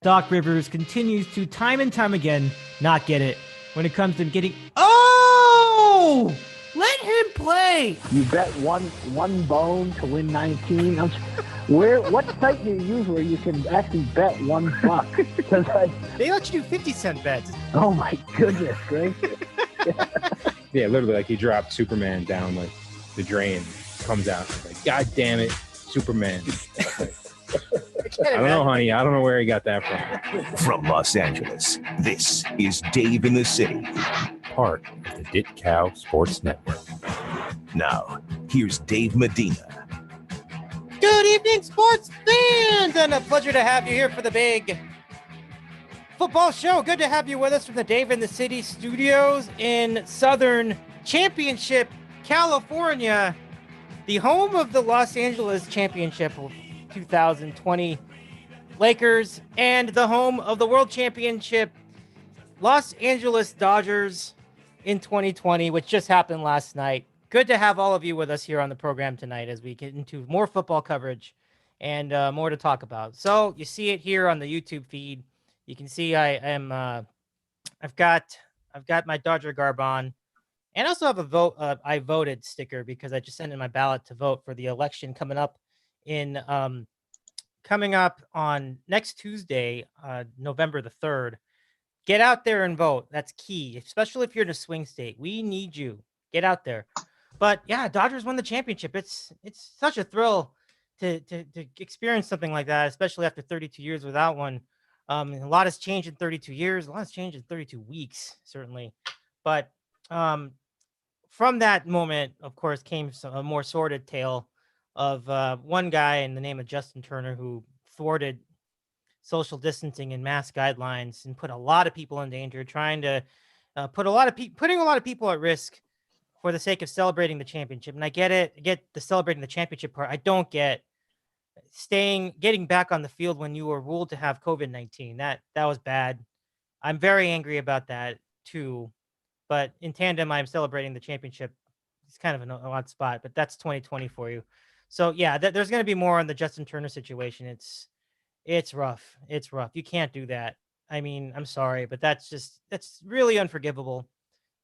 Doc Rivers continues to time and time again not get it when it comes to getting. Oh! Let him play. You bet one bone to win 19. What site do you use where you can actually bet $1? They let you do 50-cent bets. Oh my goodness gracious! Yeah, literally, like he dropped Superman down like the drain, comes out like, God damn it, Superman. I don't know, honey. I don't know where he got that from. From Los Angeles, this is Dave in the City, part of the DITCOW Sports Network. Now, here's Dave Medina. Good evening, sports fans, and a pleasure to have you here for the big football show. Good to have you with us from the Dave in the City studios in Southern Championship, California, the home of the Los Angeles Championship 2020 Lakers and the home of the World Championship Los Angeles Dodgers in 2020, which just happened last night. Good to have all of you with us here on the program tonight as we get into more football coverage and more to talk about. So you see it here on the YouTube feed. You can see I've got my Dodger garb on, and I also have a vote. I voted sticker because I just sent in my ballot to vote for the election coming up on next Tuesday, November the 3rd. Get out there and vote. That's key, especially if you're in a swing state. We need you. Get out there. But yeah, Dodgers won the championship. It's such a thrill to experience something like that, especially after 32 years without one. A lot has changed in 32 years. A lot has changed in 32 weeks, certainly. But from that moment, of course, came a more sordid tale of one guy in the name of Justin Turner who thwarted social distancing and mask guidelines and put a lot of people in danger, trying to putting a lot of people at risk for the sake of celebrating the championship. And I get it. I get the celebrating the championship part. I don't get getting back on the field when you were ruled to have COVID-19. That was bad. I'm very angry about that too. But in tandem, I'm celebrating the championship. It's kind of an odd spot, but that's 2020 for you. So yeah, there's going to be more on the Justin Turner situation. It's rough. It's rough. You can't do that. I mean, I'm sorry, but that's really unforgivable.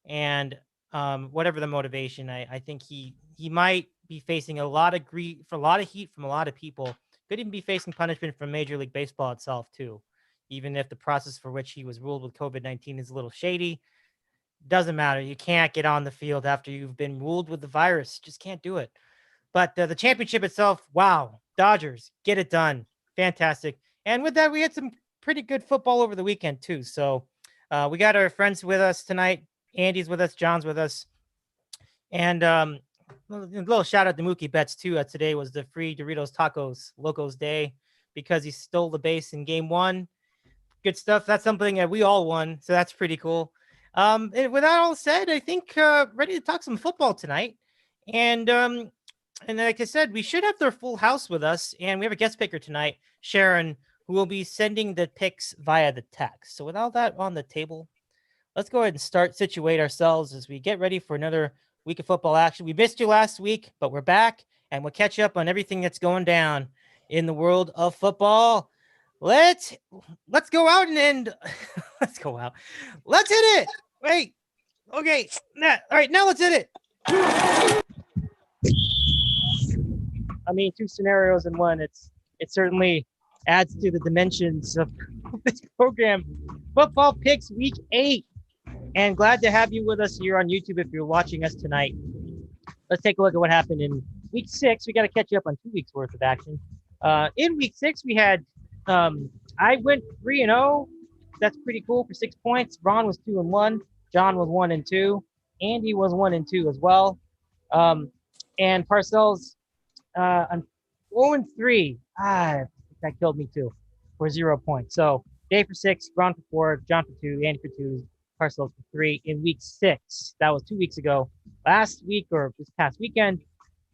And whatever the motivation, I think he might be facing a lot of grief, for a lot of heat from a lot of people. Could even be facing punishment from Major League Baseball itself too, even if the process for which he was ruled with COVID-19 is a little shady. Doesn't matter. You can't get on the field after you've been ruled with the virus. Just can't do it. But the championship itself, wow, Dodgers, get it done. Fantastic. And with that, we had some pretty good football over the weekend too. So we got our friends with us tonight. Andy's with us. John's with us. And a little shout out to Mookie Betts too. Today was the free Doritos Tacos Locos Day because he stole the base in game 1. Good stuff. That's something that we all won. So that's pretty cool. And with that all said, I think ready to talk some football tonight. And like I said, we should have their full house with us. And we have a guest picker tonight, Sherrin, who will be sending the picks via the text. So with all that on the table, let's go ahead and situate ourselves as we get ready for another week of football action. We missed you last week, but we're back and we'll catch up on everything that's going down in the world of football. Let's go out and let's go out. Let's hit it. Wait. Okay. All right. Now let's hit it. I mean, 2 scenarios in one. It certainly adds to the dimensions of this program. Football Picks Week 8. And glad to have you with us here on YouTube if you're watching us tonight. Let's take a look at what happened in Week 6. We got to catch you up on 2 weeks worth of action. In Week 6, we had I went 3-0. That's pretty cool for 6 points. Ron was 2-1. John was 1-2. Andy was 1-2 as well. And Parcells 0-3. That killed me too for 0 points. So Dave for 6, Ron for 4, John for 2, Andy for 2, Parcells for 3 in Week 6. That was 2 weeks ago. Last week or this past weekend,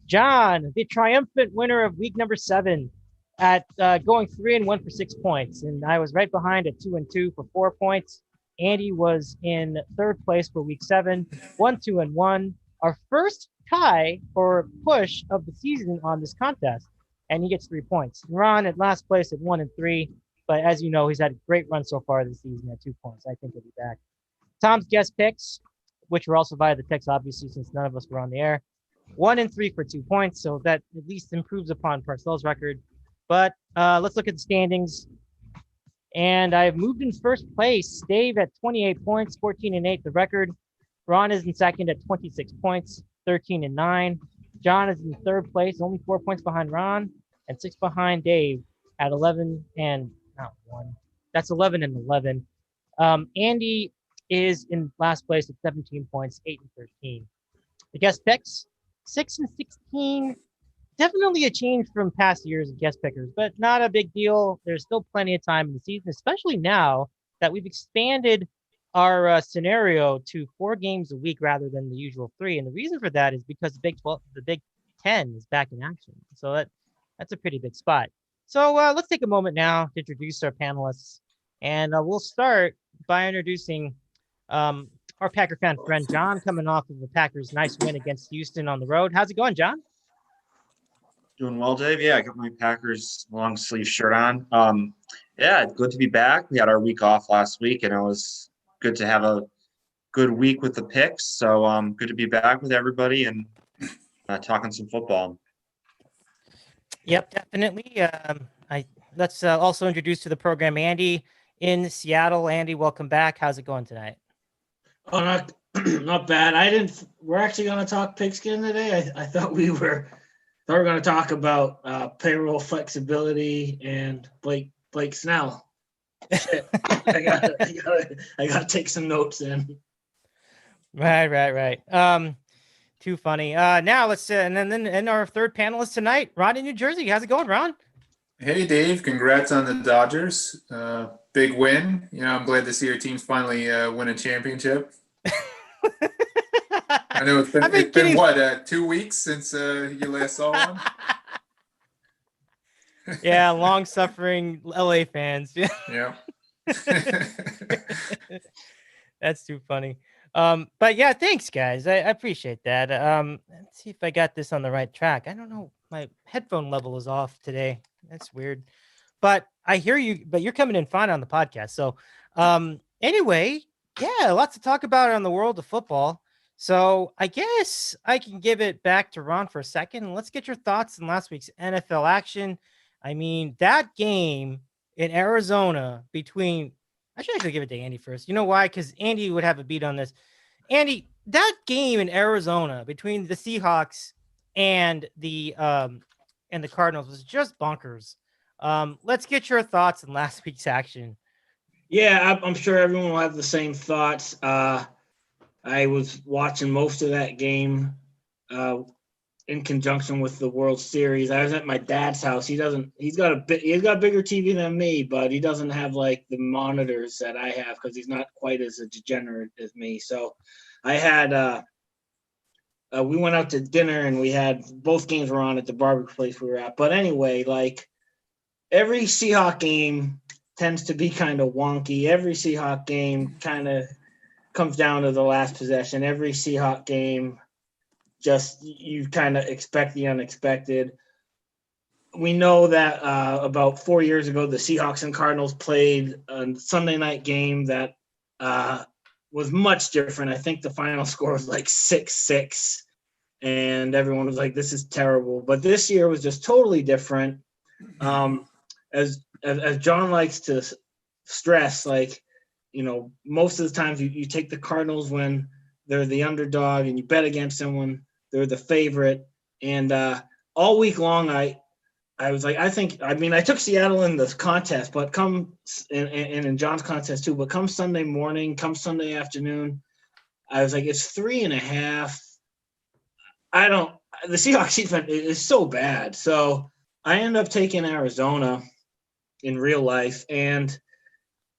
John, the triumphant winner of week number 7 at going 3-1 for 6 points. And I was right behind at 2-2 for 4 points. Andy was in 3rd place for week 7, 1-2-1. Our first tie or push of the season on this contest. And he gets 3 points. Ron at last place at 1-3. But as you know, he's had a great run so far this season at 2 points. I think he'll be back. Tom's guest picks, which were also via the text, obviously, since none of us were on the air. 1 and 3 for 2 points, so that at least improves upon Parcells' record. But let's look at the standings. And I've moved in first place. Dave at 28 points, 14 and 8, the record. Ron is in second at 26 points, 13 and 9. John is in third place, only 4 points behind Ron, and 6 behind Dave at 11 and not 1. That's 11 and 11. Andy is in last place at 17 points, 8 and 13. The guest picks, 6 and 16. Definitely a change from past years of guest pickers, but not a big deal. There's still plenty of time in the season, especially now that we've expanded our scenario to 4 games a week rather than the usual 3. And the reason for that is because the Big 10 is back in action. So that's a pretty big spot. So let's take a moment now to introduce our panelists. And we'll start by introducing our Packer fan friend, John, coming off of the Packers' nice win against Houston on the road. How's it going, John? Doing well, Dave. Yeah, I got my Packers long sleeve shirt on. Yeah, good to be back. We had our week off last week, and it was good to have a good week with the picks. So good to be back with everybody and talking some football. Yep, definitely. Let's also introduce to the program Andy in Seattle. Andy, welcome back. How's it going tonight? Oh, not bad. We're actually going to talk pigskin today. I thought we were going to talk about payroll flexibility and Blake Snell. Shit. I got to take some notes in. Right. Too funny. Now let's and then our third panelist tonight, Ron in New Jersey. How's it going, Ron? Hey, Dave. Congrats on the Dodgers. Big win. I'm glad to see your teams finally win a championship. I know it's been what, 2 weeks since you last saw one? Yeah, long-suffering LA fans. Yeah. That's too funny. But yeah, thanks, guys. I appreciate that. Let's see if I got this on the right track. I don't know. My headphone level is off today. That's weird. But I hear you, but you're coming in fine on the podcast. So anyway, yeah, lots to talk about on the world of football. So I guess I can give it back to Ron for a second. And let's get your thoughts on last week's NFL action. I mean, that game in Arizona between – I should actually give it to Andy first. You know why? Because Andy would have a beat on this. Andy, that game in Arizona between the Seahawks and the Cardinals was just bonkers. Let's get your thoughts on last week's action. Yeah, I'm sure everyone will have the same thoughts. I was watching most of that game in conjunction with the World Series. I was at my dad's house. He's got a bigger TV than me, but he doesn't have like the monitors that I have because he's not quite as a degenerate as me. So I had we went out to dinner and we had both games were on at the barbecue place we were at. But anyway, like every Seahawk game tends to be kind of wonky. Every Seahawk game kind of comes down to the last possession. Every Seahawk game, just you kind of expect the unexpected. We know that about 4 years ago, the Seahawks and Cardinals played a Sunday night game that was much different. I think the final score was like 6-6, and everyone was like, this is terrible. But this year was just totally different. As John likes to stress, like, most of the times you take the Cardinals when they're the underdog and you bet against them when they're the favorite. And all week long, I was like, I took Seattle in this contest, but and in John's contest too, but come Sunday morning, come Sunday afternoon, I was like, it's 3.5. The Seahawks defense is so bad. So I ended up taking Arizona in real life. And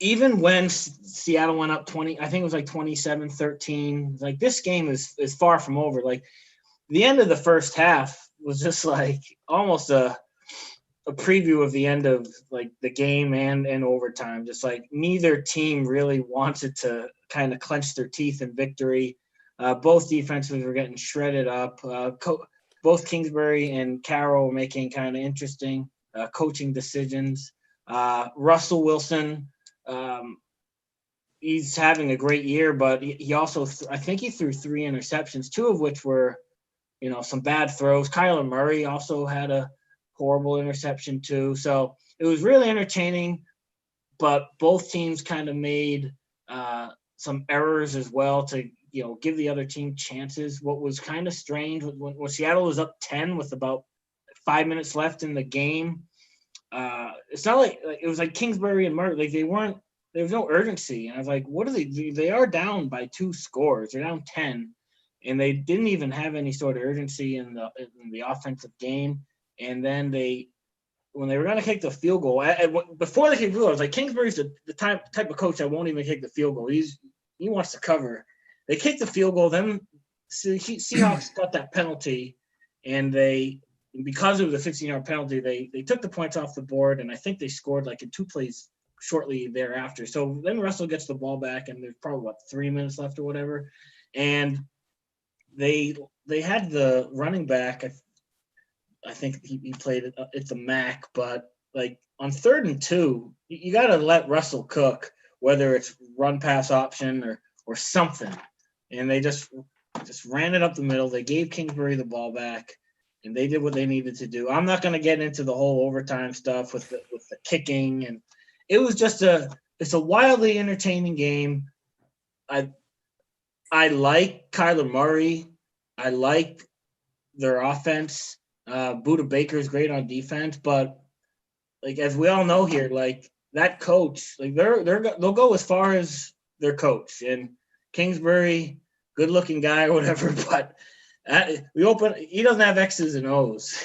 even when Seattle went up 20, I think it was like 27-13, like this game is far from over. Like the end of the first half was just like almost a preview of the end of like the game and overtime. Just like neither team really wanted to kind of clench their teeth in victory. Both defenses were getting shredded up. Both Kingsbury and Carroll were making kind of interesting coaching decisions. Russell Wilson, he's having a great year, but he also, I think he threw 3 interceptions, 2 of which were, some bad throws. Kyler Murray also had a horrible interception too. So it was really entertaining, but both teams kind of made some errors as well to, give the other team chances. What was kind of strange when Seattle was up 10 with about 5 minutes left in the game, it's not like it was like Kingsbury and Murray, like there was no urgency. And I was like, what are they are down by 2 scores. They're down 10, and they didn't even have any sort of urgency in the offensive game. And then when they were going to kick the field goal, before they kicked the field goal, I was like, Kingsbury's the type of coach that won't even kick the field goal. He wants to cover. They kicked the field goal. Then Seahawks got that penalty, and because of the 15-yard penalty, they took the points off the board, and I think they scored like in 2 plays shortly thereafter. So then Russell gets the ball back, and there's probably 3 minutes left or whatever, and they had the running back. I think he played it. It's a Mac, but like on 3rd and 2, you got to let Russell cook, whether it's run pass option or something. And they just ran it up the middle. They gave Kingsbury the ball back, and they did what they needed to do. I'm not going to get into the whole overtime stuff with the kicking, and it was just it's a wildly entertaining game. I like Kyler Murray. I like their offense. Buda Baker's great on defense, but like as we all know here, like that coach, like they'll go as far as their coach. And Kingsbury, good looking guy or whatever, but he doesn't have X's and O's.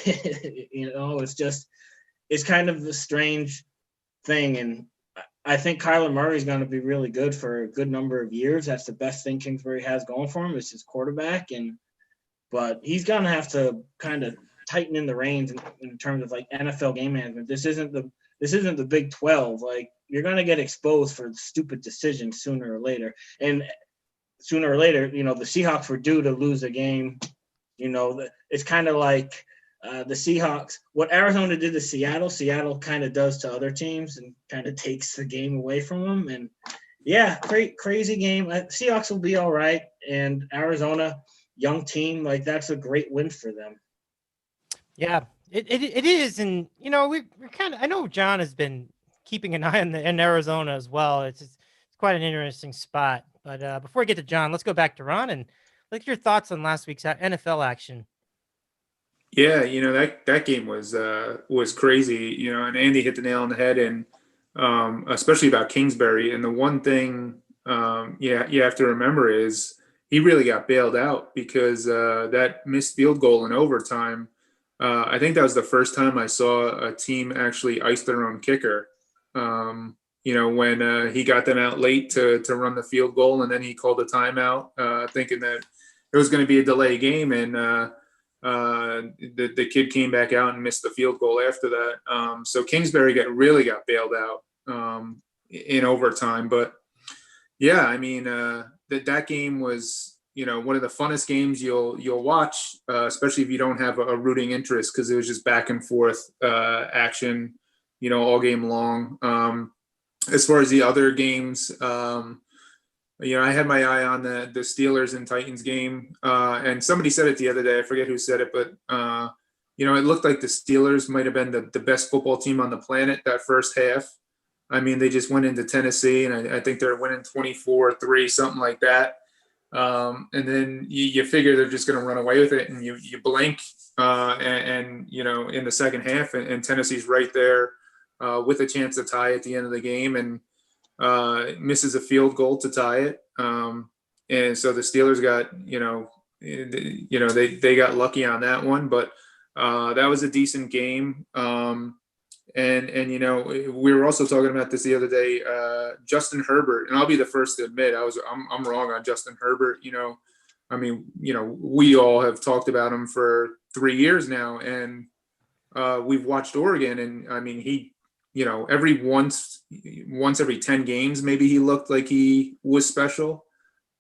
It's kind of a strange thing. And I think Kyler Murray is going to be really good for a good number of years. That's the best thing Kingsbury has going for him is his quarterback. But he's going to have to kind of tighten in the reins in terms of like NFL game management. This isn't the Big 12. Like you're going to get exposed for stupid decisions sooner or later. And sooner or later, the Seahawks were due to lose a game. It's kind of like the Seahawks, what Arizona did to Seattle kind of does to other teams and kind of takes the game away from them. And yeah, crazy game. Seahawks will be all right. And Arizona, young team, like that's a great win for them. Yeah, it is. And, we're kind of, I know John has been keeping an eye on in Arizona as well. It's quite an interesting spot. But before we get to John, let's go back to Ron and look at your thoughts on last week's NFL action. Yeah, that game was crazy, and Andy hit the nail on the head, and especially about Kingsbury. And the one thing, you have to remember is he really got bailed out because that missed field goal in overtime. I think that was the first time I saw a team actually ice their own kicker. When he got them out late to run the field goal, and then he called a timeout, thinking that it was going to be a delay game, and the kid came back out and missed the field goal after that. So Kingsbury really got bailed out in overtime. But yeah, I mean that game was one of the funnest games you'll watch, especially if you don't have a rooting interest, because it was just back and forth action, all game long. As far as the other games, I had my eye on the Steelers and Titans game, and somebody said it the other day. I forget who said it, but it looked like the Steelers might have been the best football team on the planet that first half. I mean, they just went into Tennessee, and I think they're winning 24-3, something like that. And then you figure they're just going to run away with it, and you blink, and in the second half, and Tennessee's right there with a chance to tie at the end of the game, and misses a field goal to tie it. And so the Steelers got, they got lucky on that one, but that was a decent game. And we were also talking about this the other day, Justin Herbert, and I'll be the first to admit I'm wrong on Justin Herbert. We all have talked about him for 3 years now, and we've watched Oregon, and I mean, he, every once every 10 games, maybe he looked like he was special.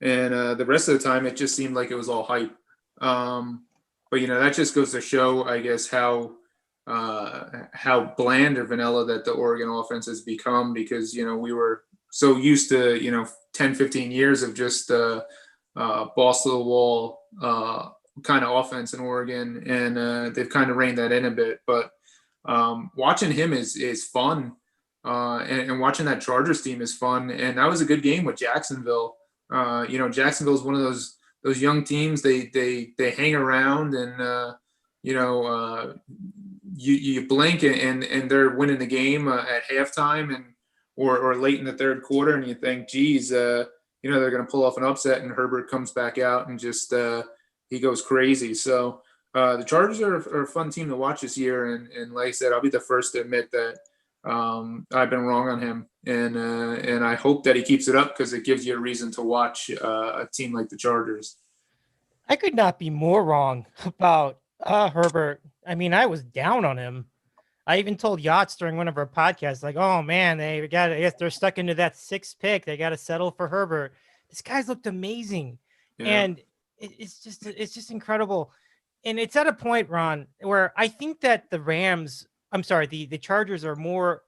And the rest of the time, it just seemed like it was all hype. But, that just goes to show, I guess, how how bland or vanilla that the Oregon offense has become, because, we were so used to, 10, 15 years of just balls to the wall kind of offense in Oregon. And they've kind of reined that in a bit. But watching him is fun. And watching that Chargers team is fun. And that was a good game with Jacksonville. Jacksonville is one of those young teams. They hang around, and you blink and they're winning the game at halftime or late in the third quarter, and you think, geez, they're going to pull off an upset, and Herbert comes back out and just he goes crazy. So the Chargers are a fun team to watch this year, and like I said, I'll be the first to admit that I've been wrong on him, and I hope that he keeps it up, because it gives you a reason to watch a team like the Chargers. I could not be more wrong about Herbert. I mean, I was down on him. I even told Yachts during one of our podcasts, like, oh man, I guess they're stuck into that 6th pick. They got to settle for Herbert. This guy's looked amazing. Yeah. And it's just incredible. And it's at a point, Ron, where I think that the Chargers are more,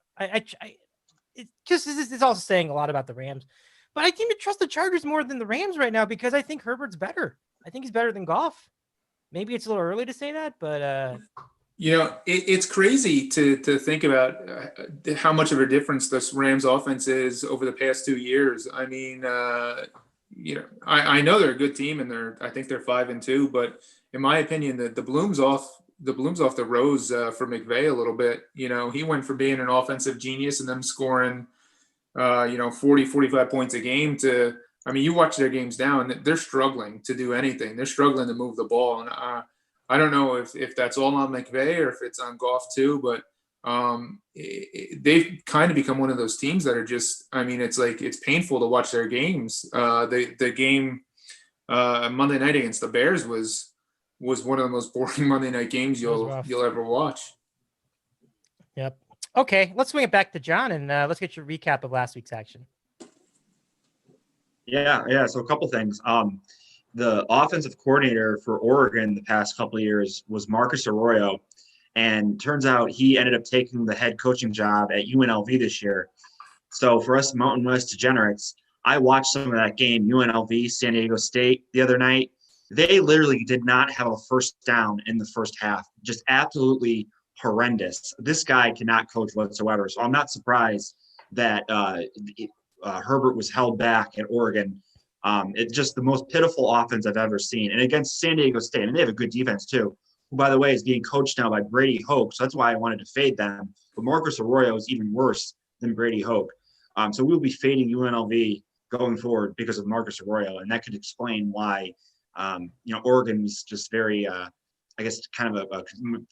this is also saying a lot about the Rams, but I seem to trust the Chargers more than the Rams right now, because I think Herbert's better. I think he's better than Goff. Maybe it's a little early to say that, but it's crazy to think about how much of a difference this Rams offense is over the past 2 years. I mean, I know they're a good team, and I think they're 5-2, but in my opinion, the bloom's off the rose for McVay a little bit. He went from being an offensive genius and them scoring 40, 45 points a game to, you watch their games now, and they're struggling to do anything. They're struggling to move the ball. And I don't know if that's all on McVay or if it's on Goff too, but they've kind of become one of those teams that are just, it's like, it's painful to watch their games. The game Monday night against the Bears was one of the most boring Monday night games you'll ever watch. Yep. Okay, let's swing it back to John, and let's get your recap of last week's action. Yeah. So a couple things. The offensive coordinator for Oregon the past couple of years was Marcus Arroyo, and turns out he ended up taking the head coaching job at UNLV this year. So for us Mountain West degenerates, I watched some of that game, UNLV, San Diego State, the other night. They literally did not have a first down in the first half. Just absolutely horrendous. This guy cannot coach whatsoever. So I'm not surprised that Herbert was held back at Oregon. It's just the most pitiful offense I've ever seen. And against San Diego State, and they have a good defense too, who, by the way, is being coached now by Brady Hoke. So that's why I wanted to fade them. But Marcus Arroyo is even worse than Brady Hoke. So we'll be fading UNLV going forward because of Marcus Arroyo. And that could explain why, Oregon was just very, kind of a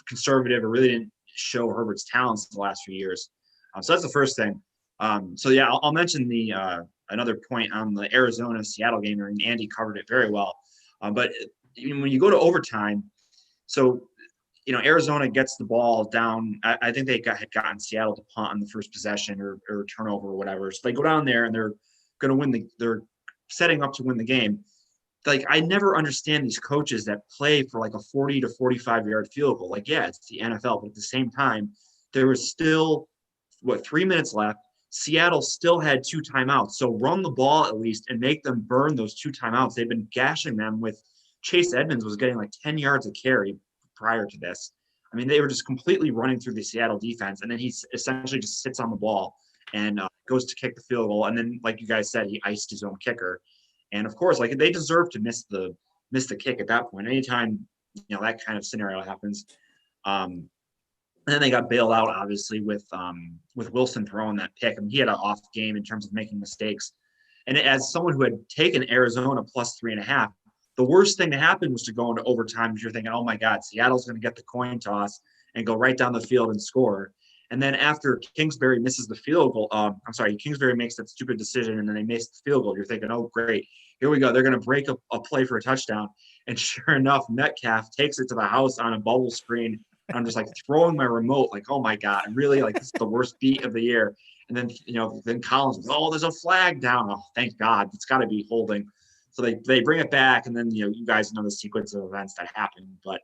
conservative, or really didn't show Herbert's talents in the last few years. So that's the first thing. I'll mention another point on the Arizona-Seattle game, and Andy covered it very well. But when you go to overtime, Arizona gets the ball down. I think they had gotten Seattle to punt on the first possession or turnover or whatever. So they go down there and they're going to win they're setting up to win the game. Like, I never understand these coaches that play for like a 40 to 45 yard field goal. Like, yeah, it's the NFL, but at the same time, there was still 3 minutes left. Seattle still had 2 timeouts. So run the ball at least and make them burn those 2 timeouts. They've been gashing them with Chase Edmonds was getting like 10 yards of carry prior to this. They were just completely running through the Seattle defense. And then he essentially just sits on the ball and goes to kick the field goal. And then, like you guys said, he iced his own kicker. And of course, like, they deserve to miss the kick at that point. Anytime, that kind of scenario happens. And then they got bailed out, obviously, with Wilson throwing that pick. He had an off game in terms of making mistakes. And as someone who had taken Arizona plus 3.5, the worst thing to happen was to go into overtime, because you're thinking, oh my God, Seattle's going to get the coin toss and go right down the field and score. And then after Kingsbury misses the field goal, Kingsbury makes that stupid decision and then they miss the field goal. You're thinking, oh, great, here we go. They're going to break a play for a touchdown. And sure enough, Metcalf takes it to the house on a bubble screen. And I'm just like throwing my remote, like, oh my God, I'm really like, this is the worst beat of the year. And then, then Collins goes, oh, there's a flag down. Oh, thank God, it's got to be holding. So they bring it back, and then, you guys know the sequence of events that happened. But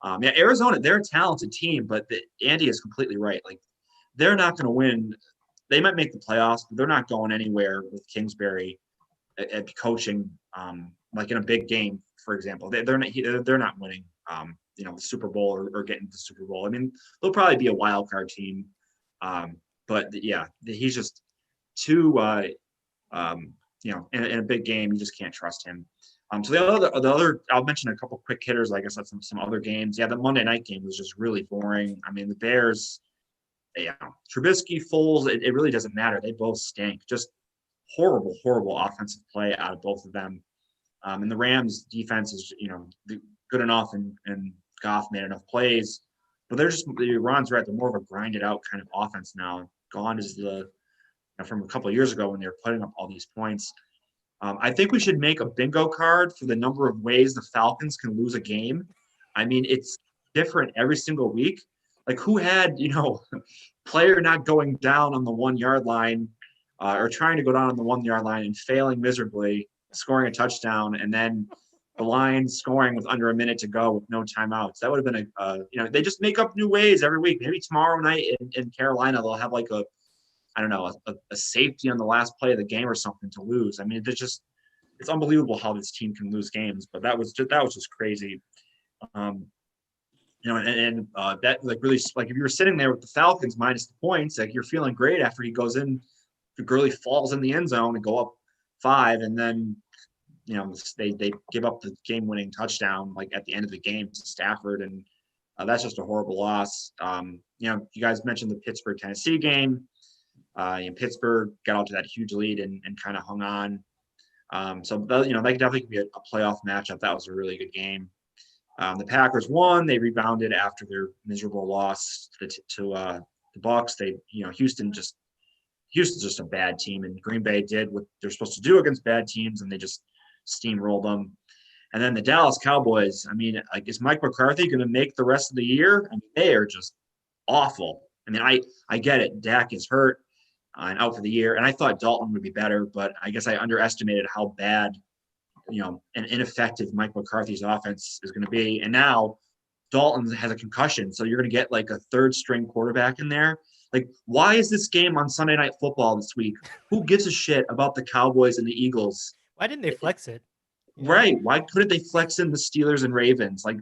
Yeah, Arizona, they're a talented team, but Andy is completely right. Like, they're not going to win. They might make the playoffs, but they're not going anywhere with Kingsbury at coaching, like in a big game, for example. They're not winning, the Super Bowl or getting to the Super Bowl. I mean, they'll probably be a wild card team, but yeah, he's just too, in a big game, you just can't trust him. So the other, I'll mention a couple quick hitters. I guess that's some other games. Yeah, the Monday night game was just really boring. I mean, the Bears, Trubisky, Foles, it really doesn't matter. They both stink. Just horrible offensive play out of both of them. And the Rams defense is, good enough, and Goff made enough plays, but Ron's right. They're more of a grinded out kind of offense now. Gone is from a couple of years ago when they were putting up all these points. I think we should make a bingo card for the number of ways the Falcons can lose a game. I mean, it's different every single week. Like, who had, player not going down on the 1 yard line, or trying to go down on the 1 yard line and failing miserably, scoring a touchdown, and then the Lions scoring with under a minute to go with no timeouts. That would have been they just make up new ways every week. Maybe tomorrow night in Carolina, they'll have like a safety on the last play of the game or something to lose. I mean, it's unbelievable how this team can lose games, but that was just crazy. That like really, like, if you were sitting there with the Falcons minus the points, like, you're feeling great after he goes in, Gurley falls in the end zone and go up 5, and then they give up the game-winning touchdown like at the end of the game to Stafford, and that's just a horrible loss. You guys mentioned the Pittsburgh-Tennessee game. Pittsburgh got out to that huge lead and kind of hung on. So that could definitely be a playoff matchup. That was a really good game. The Packers won. They rebounded after their miserable loss to the Bucs. Houston's just a bad team, and Green Bay did what they're supposed to do against bad teams, and they just steamrolled them. And then the Dallas Cowboys, I mean, like, is Mike McCarthy going to make the rest of the year? I mean, they are just awful. I mean, I get it. Dak is hurt and out for the year, and I thought Dalton would be better, but I guess I underestimated how bad, and ineffective Mike McCarthy's offense is going to be. And now Dalton has a concussion, so you're going to get like a third-string quarterback in there. Like, why is this game on Sunday Night Football this week? Who gives a shit about the Cowboys and the Eagles? Why didn't they flex it? Right. Why couldn't they flex in the Steelers and Ravens? Like,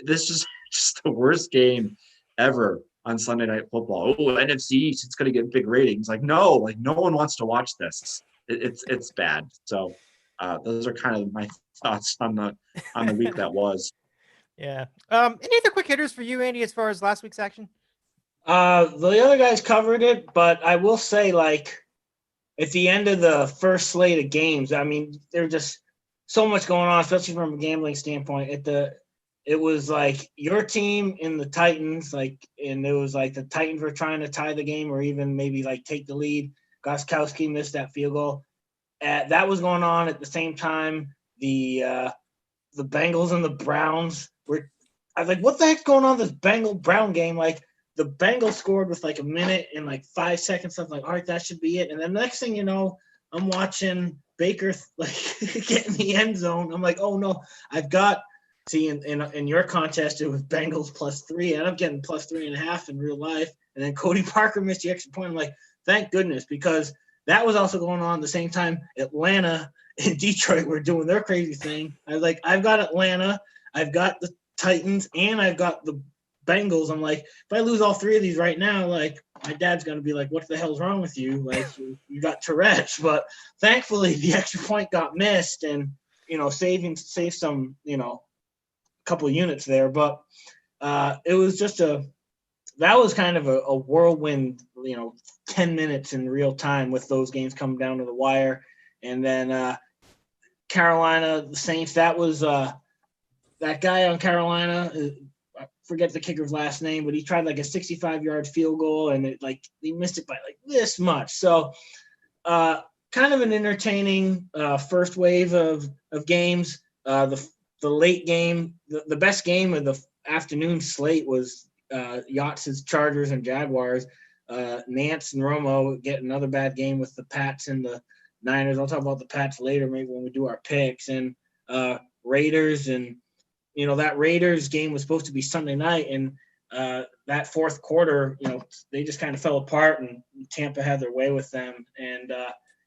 this is just the worst game ever on Sunday Night Football. Oh, NFC East, it's going to get big ratings. Like, no one wants to watch this. It's bad. So those are kind of my thoughts on the week that was. Yeah. Any other quick hitters for you, Andy, as far as last week's action? The other guys covered it, but I will say, like, at the end of the first slate of games, I mean, there's just so much going on, especially from a gambling standpoint. It was like your team and the Titans, like, and it was like the Titans were trying to tie the game or even maybe like take the lead. Gostkowski missed that field goal. That was going on at the same time. The Bengals and the Browns were. I was like, what the heck's going on in this Bengal-Brown game? Like, the Bengals scored with like a minute and like 5 seconds. I'm like, all right, that should be it. And then the next thing you know, I'm watching Baker get in the end zone. I'm like, oh no, I've got in your contest it was Bengals +3, and I'm getting +3.5 in real life. And then Cody Parker missed the extra point. I'm like, thank goodness, because that was also going on at the same time. Atlanta and Detroit were doing their crazy thing. I was like, I've got Atlanta, I've got the Titans, and I've got the Bengals. I'm like, if I lose all 3 of these right now, like, my dad's gonna be like, what the hell's wrong with you? Like, you got Tourette's. But thankfully the extra point got missed, and saved some, couple of units there. But it was just that was kind of a whirlwind, 10 minutes in real time with those games coming down to the wire. And then Carolina, the Saints, that was that guy on Carolina, I forget the kicker's last name, but he tried like a 65-yard field goal, and he missed it by like this much. So kind of an entertaining first wave of games. The late game, the best game of the afternoon slate was Yachts' Chargers and Jaguars. Nance and Romo get another bad game with the Pats and the Niners. I'll talk about the Pats later, maybe when we do our picks. And Raiders and that Raiders game was supposed to be Sunday night, and that fourth quarter, they just kind of fell apart, and Tampa had their way with them. And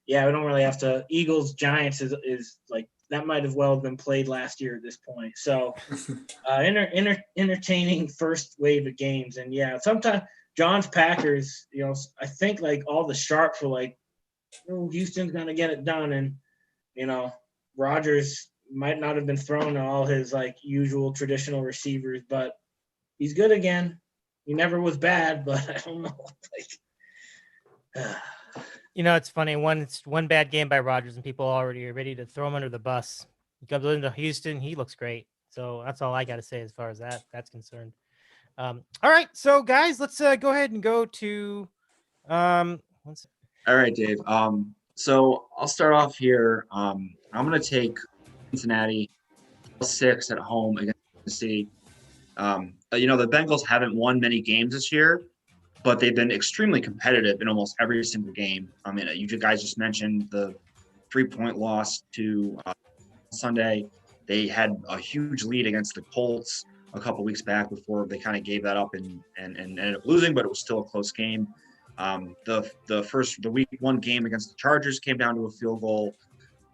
we don't really have to. Eagles Giants is like that might have well been played last year at this point. So entertaining first wave of games, and sometimes John's Packers, I think like all the sharps were like, Houston's gonna get it done, and Rodgers might not have been thrown to all his like usual traditional receivers, but he's good again. He never was bad, but I don't know. It's funny. One bad game by Rodgers, and people already are ready to throw him under the bus. He comes into Houston, he looks great. So that's all I got to say as far as that's concerned. All right, so guys, let's go ahead and go to. All right, Dave. So I'll start off here. I'm going to take Cincinnati +6 at home against Tennessee. The Bengals haven't won many games this year, but they've been extremely competitive in almost every single game. I mean, you guys just mentioned the 3-point loss to Sunday. They had a huge lead against the Colts a couple weeks back before they kind of gave that up and ended up losing, but it was still a close game. The week one game against the Chargers came down to a field goal.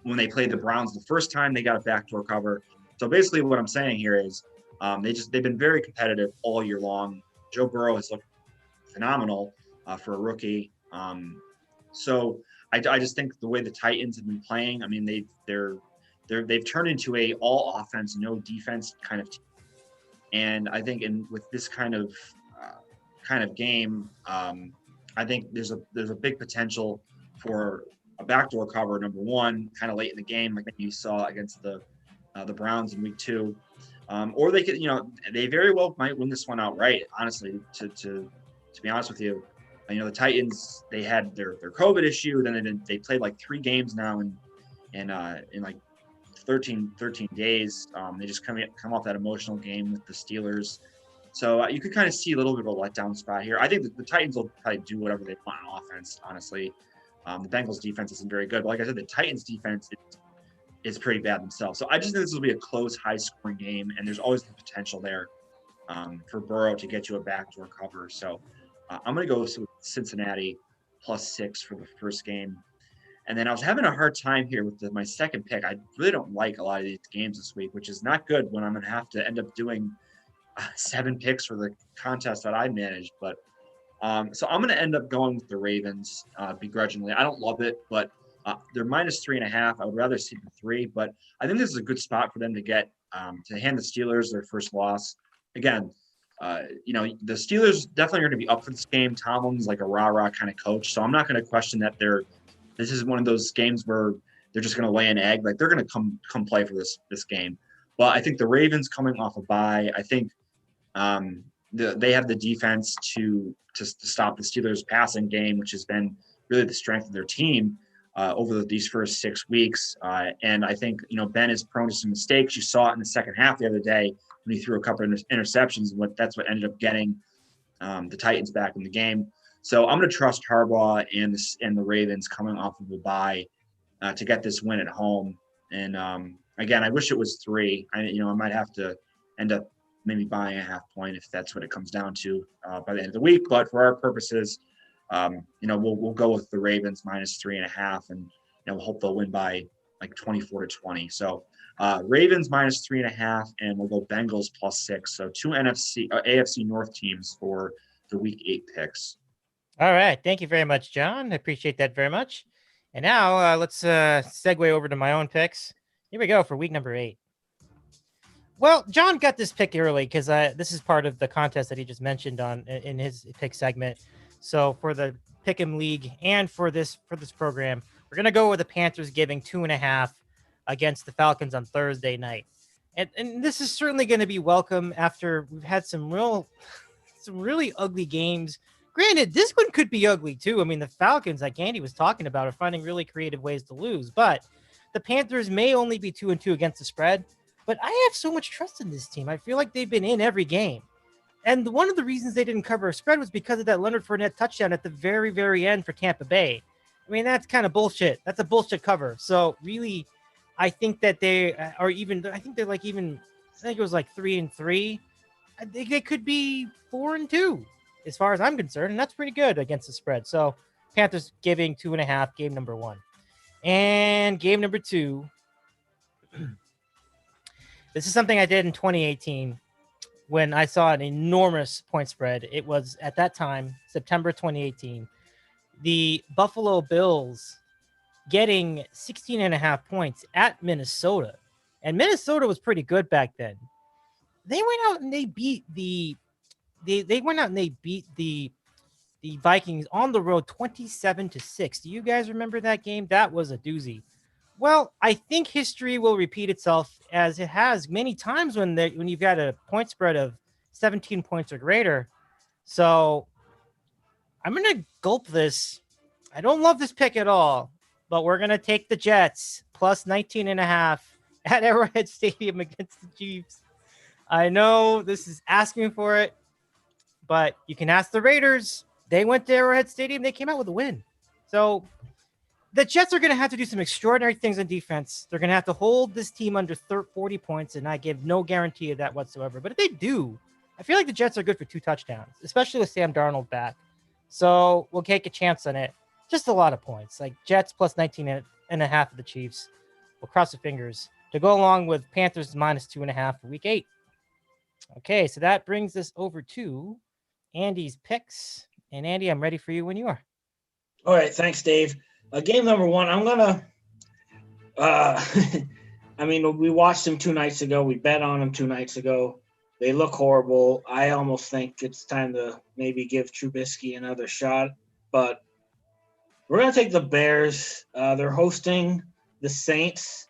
When they played the Browns the first time, they got a backdoor cover. So basically what I'm saying here is they've been very competitive all year long. Joe Burrow has looked phenomenal for a rookie. So I just think the way the Titans have been playing, I mean, they've turned into a all offense, no defense kind of team. And I think with this kind of game, I think there's a big potential for a backdoor cover, number one, kind of late in the game, like you saw against the Browns in week 2. Or they could, they very well might win this one outright, honestly, to be honest with you. The Titans, they had their COVID issue, then they played like 3 games now in like 13 days. They just come off that emotional game with the Steelers. So you could kind of see a little bit of a letdown spot here. I think that the Titans will probably do whatever they want on offense, honestly. The Bengals defense isn't very good. But like I said, the Titans defense is pretty bad themselves. So I just think this will be a close, high-scoring game, and there's always the potential there for Burrow to get you a backdoor cover. So I'm going to go with Cincinnati +6 for the first game. And then I was having a hard time here with my second pick. I really don't like a lot of these games this week, which is not good when I'm going to have to end up doing 7 picks for the contest that I managed. But so I'm going to end up going with the Ravens begrudgingly. I don't love it, but they're -3.5. I would rather see the 3, but I think this is a good spot for them to get to hand the Steelers their first loss. Again, the Steelers definitely are going to be up for this game. Tomlin's like a rah-rah kind of coach, so I'm not going to question that this is one of those games where they're just going to lay an egg. Like they're going to come play for this game. But I think the Ravens coming off a bye, I think they have the defense to stop the Steelers' passing game, which has been really the strength of their team over these first 6 weeks. And I think, Ben is prone to some mistakes. You saw it in the second half the other day when he threw a couple of interceptions. That's what ended up getting the Titans back in the game. So I'm going to trust Harbaugh and the Ravens coming off of a bye to get this win at home. And again, I wish it was 3. I might have to end up maybe buying a half point if that's what it comes down to by the end of the week. But for our purposes, we'll go with the Ravens -3.5, and we'll hope they'll win by like 24-20. So Ravens -3.5, and we'll go Bengals +6. So 2 AFC North teams for the Week 8 picks. All right. Thank you very much, John. I appreciate that very much. And now let's segue over to my own picks. Here we go for week number 8. Well, John got this pick early because this is part of the contest that he just mentioned in his pick segment. So for the Pick'em League and for this program, we're going to go with the Panthers giving 2.5 against the Falcons on Thursday night. And this is certainly going to be welcome after we've had some really ugly games. Granted, this one could be ugly too. I mean, the Falcons, like Andy was talking about, are finding really creative ways to lose. But the Panthers may only be 2-2 against the spread. But I have so much trust in this team. I feel like they've been in every game. And one of the reasons they didn't cover a spread was because of that Leonard Fournette touchdown at the very, very end for Tampa Bay. I mean, that's kind of bullshit. That's a bullshit cover. So really, I think that they are even – I think they're like even I think it was like 3-3. I think they could be 4-2 as far as I'm concerned, and that's pretty good against the spread. So Panthers giving 2.5, game number 1. And game number 2. This is something I did in 2018 when I saw an enormous point spread. It was at that time, September 2018, the Buffalo Bills getting 16.5 points at Minnesota. And Minnesota was pretty good back then. They went out and they beat the Vikings on the road 27-6. Do you guys remember that game? That was a doozy. Well, I think history will repeat itself as it has many times when you've got a point spread of 17 points or greater. So I'm going to gulp this. I don't love this pick at all, but we're going to take the Jets plus 19.5 at Arrowhead Stadium against the Chiefs. I know this is asking for it, but you can ask the Raiders. They went to Arrowhead Stadium. They came out with a win. So the Jets are going to have to do some extraordinary things on defense. They're going to have to hold this team under 40 points, and I give no guarantee of that whatsoever. But if they do, I feel like the Jets are good for 2 touchdowns, especially with Sam Darnold back. So we'll take a chance on it. Just a lot of points, like Jets plus 19.5 of the Chiefs. We'll cross the fingers to go along with Panthers minus 2.5 for week 8. Okay, so that brings us over to Andy's picks. And Andy, I'm ready for you when you are. All right, thanks, Dave. Game number 1, I'm gonna. I mean, we watched them 2 nights ago. We bet on them 2 nights ago. They look horrible. I almost think it's time to maybe give Trubisky another shot. But we're gonna take the Bears. They're hosting the Saints.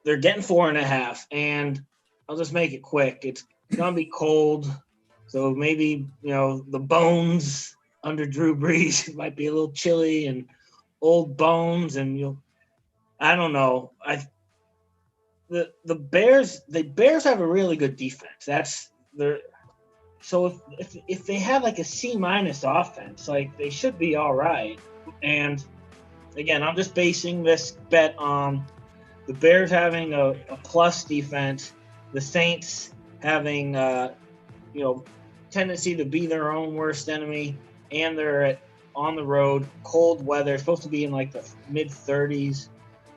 They're getting 4.5, and I'll just make it quick. It's gonna be cold, so maybe the bones under Drew Brees might be a little chilly and old bones, and I don't know. The Bears have a really good defense. That's their. So if they have like a C- offense, like they should be all right. And again, I'm just basing this bet on the Bears having a plus defense, the Saints having tendency to be their own worst enemy, and they're on the road, cold weather, supposed to be in like the mid 30s.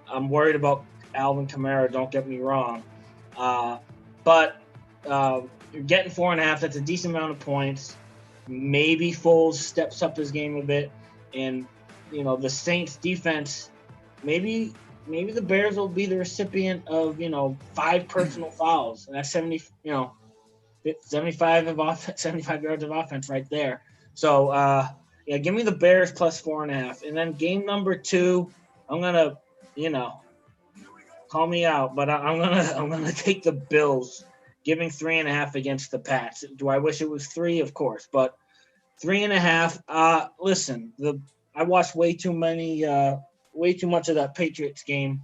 I'm worried about Alvin Kamara, don't get me wrong. But you're getting 4.5. That's a decent amount of points. Maybe Foles steps up his game a bit. And, the Saints defense, maybe the Bears will be the recipient of, 5 personal fouls. And that's 75 yards of offense right there. So, give me the Bears plus 4.5. And then game number 2, I'm gonna, call me out, but I'm gonna take the Bills, giving 3.5 against the Pats. Do I wish it was 3? Of course, but 3.5. Listen, I watched way too much of that Patriots game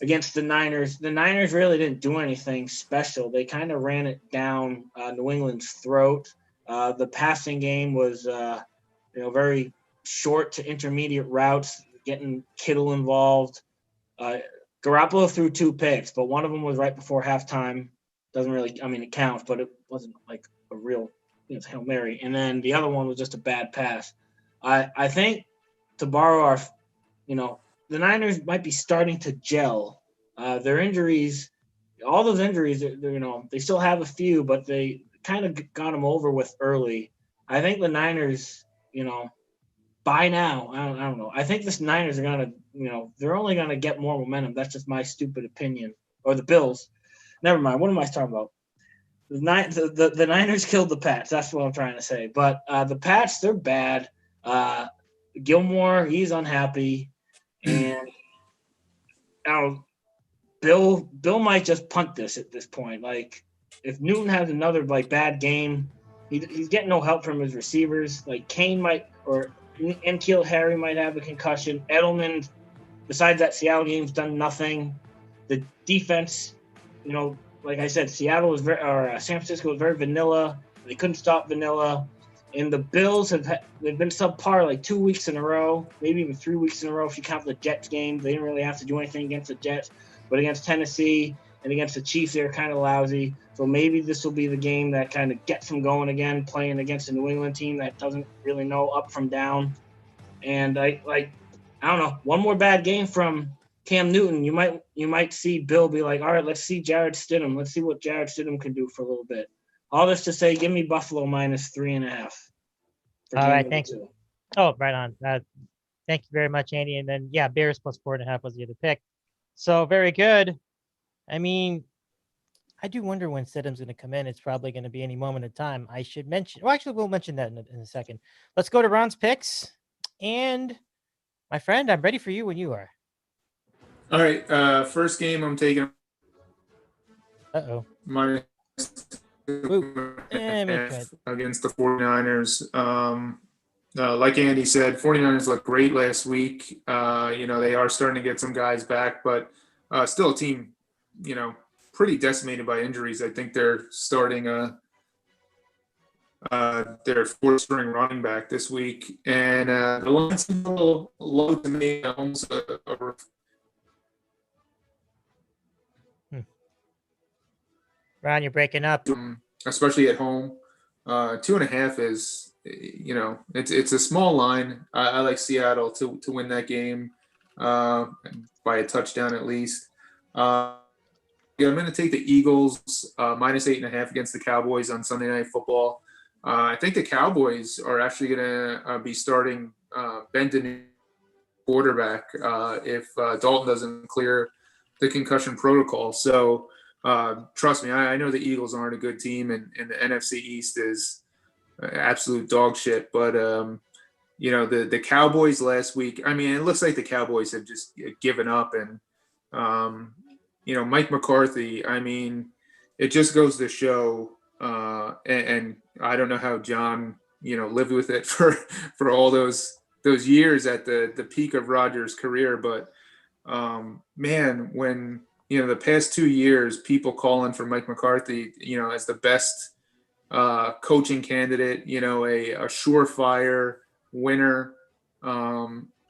against the Niners. The Niners really didn't do anything special. They kind of ran it down New England's throat. The passing game was, very short to intermediate routes, getting Kittle involved. Garoppolo threw 2 picks, but one of them was right before halftime. Doesn't really, it counts, but it wasn't like a real Hail Mary. And then the other one was just a bad pass. I think, to borrow our, the Niners might be starting to gel. Their injuries, all those injuries, they still have a few, but they kind of got them over with early. I think the Niners, by now, I don't know. I think the Niners are going to, they're only going to get more momentum. That's just my stupid opinion. Or the Bills. Never mind. What am I talking about? The Niners killed the Pats. That's what I'm trying to say. But the Pats, they're bad. Gilmore, he's unhappy. And Bill might just punt this at this point. Like, if Newton has another bad game, he's getting no help from his receivers. Like Kane might, or N'Keal Harry might have a concussion. Edelman, besides that Seattle game's done nothing. The defense, like I said, San Francisco was very vanilla. They couldn't stop vanilla. And the Bills they've been subpar like 2 weeks in a row, maybe even 3 weeks in a row if you count the Jets game. They didn't really have to do anything against the Jets, but against Tennessee and against the Chiefs, they're kind of lousy. So maybe this will be the game that kind of gets them going again, playing against a New England team that doesn't really know up from down. And I don't know, one more bad game from Cam Newton, you might see Bill be like, all right, let's see Jarrett Stidham. Let's see what Jarrett Stidham can do for a little bit. All this to say, give me Buffalo -3.5. All right, thanks. Oh, right on. Thank you very much, Andy. And then, yeah, Bears +4.5 was the other pick. So very good. I mean, I do wonder when Stidham's going to come in. It's probably going to be any moment in time. I should mention, well, actually, we'll mention that in a second. Let's go to Ron's picks. And my friend, I'm ready for you when you are. All right. First game I'm taking. Uh-oh. Minus against the 49ers. Like Andy said, 49ers looked great last week. They are starting to get some guys back, but still a team, pretty decimated by injuries. I think they're starting their fourth-string running back this week. And the line's a little low to me. Almost Ron, you're breaking up. Especially at home. 2.5 is, it's a small line. I like Seattle to win that game by a touchdown at least. I'm going to take the Eagles -8.5 against the Cowboys on Sunday Night Football. I think the Cowboys are actually going to be starting Ben DiNucci quarterback if Dalton doesn't clear the concussion protocol. So trust me, I know the Eagles aren't a good team, and the NFC East is absolute dog shit. But the Cowboys last week, I mean, it looks like the Cowboys have just given up. And Mike McCarthy, I mean, it just goes to show. And I don't know how John lived with it for all those years at the peak of Rodgers' career. But man, when the past 2 years, people calling for Mike McCarthy, as the best coaching candidate, a surefire winner.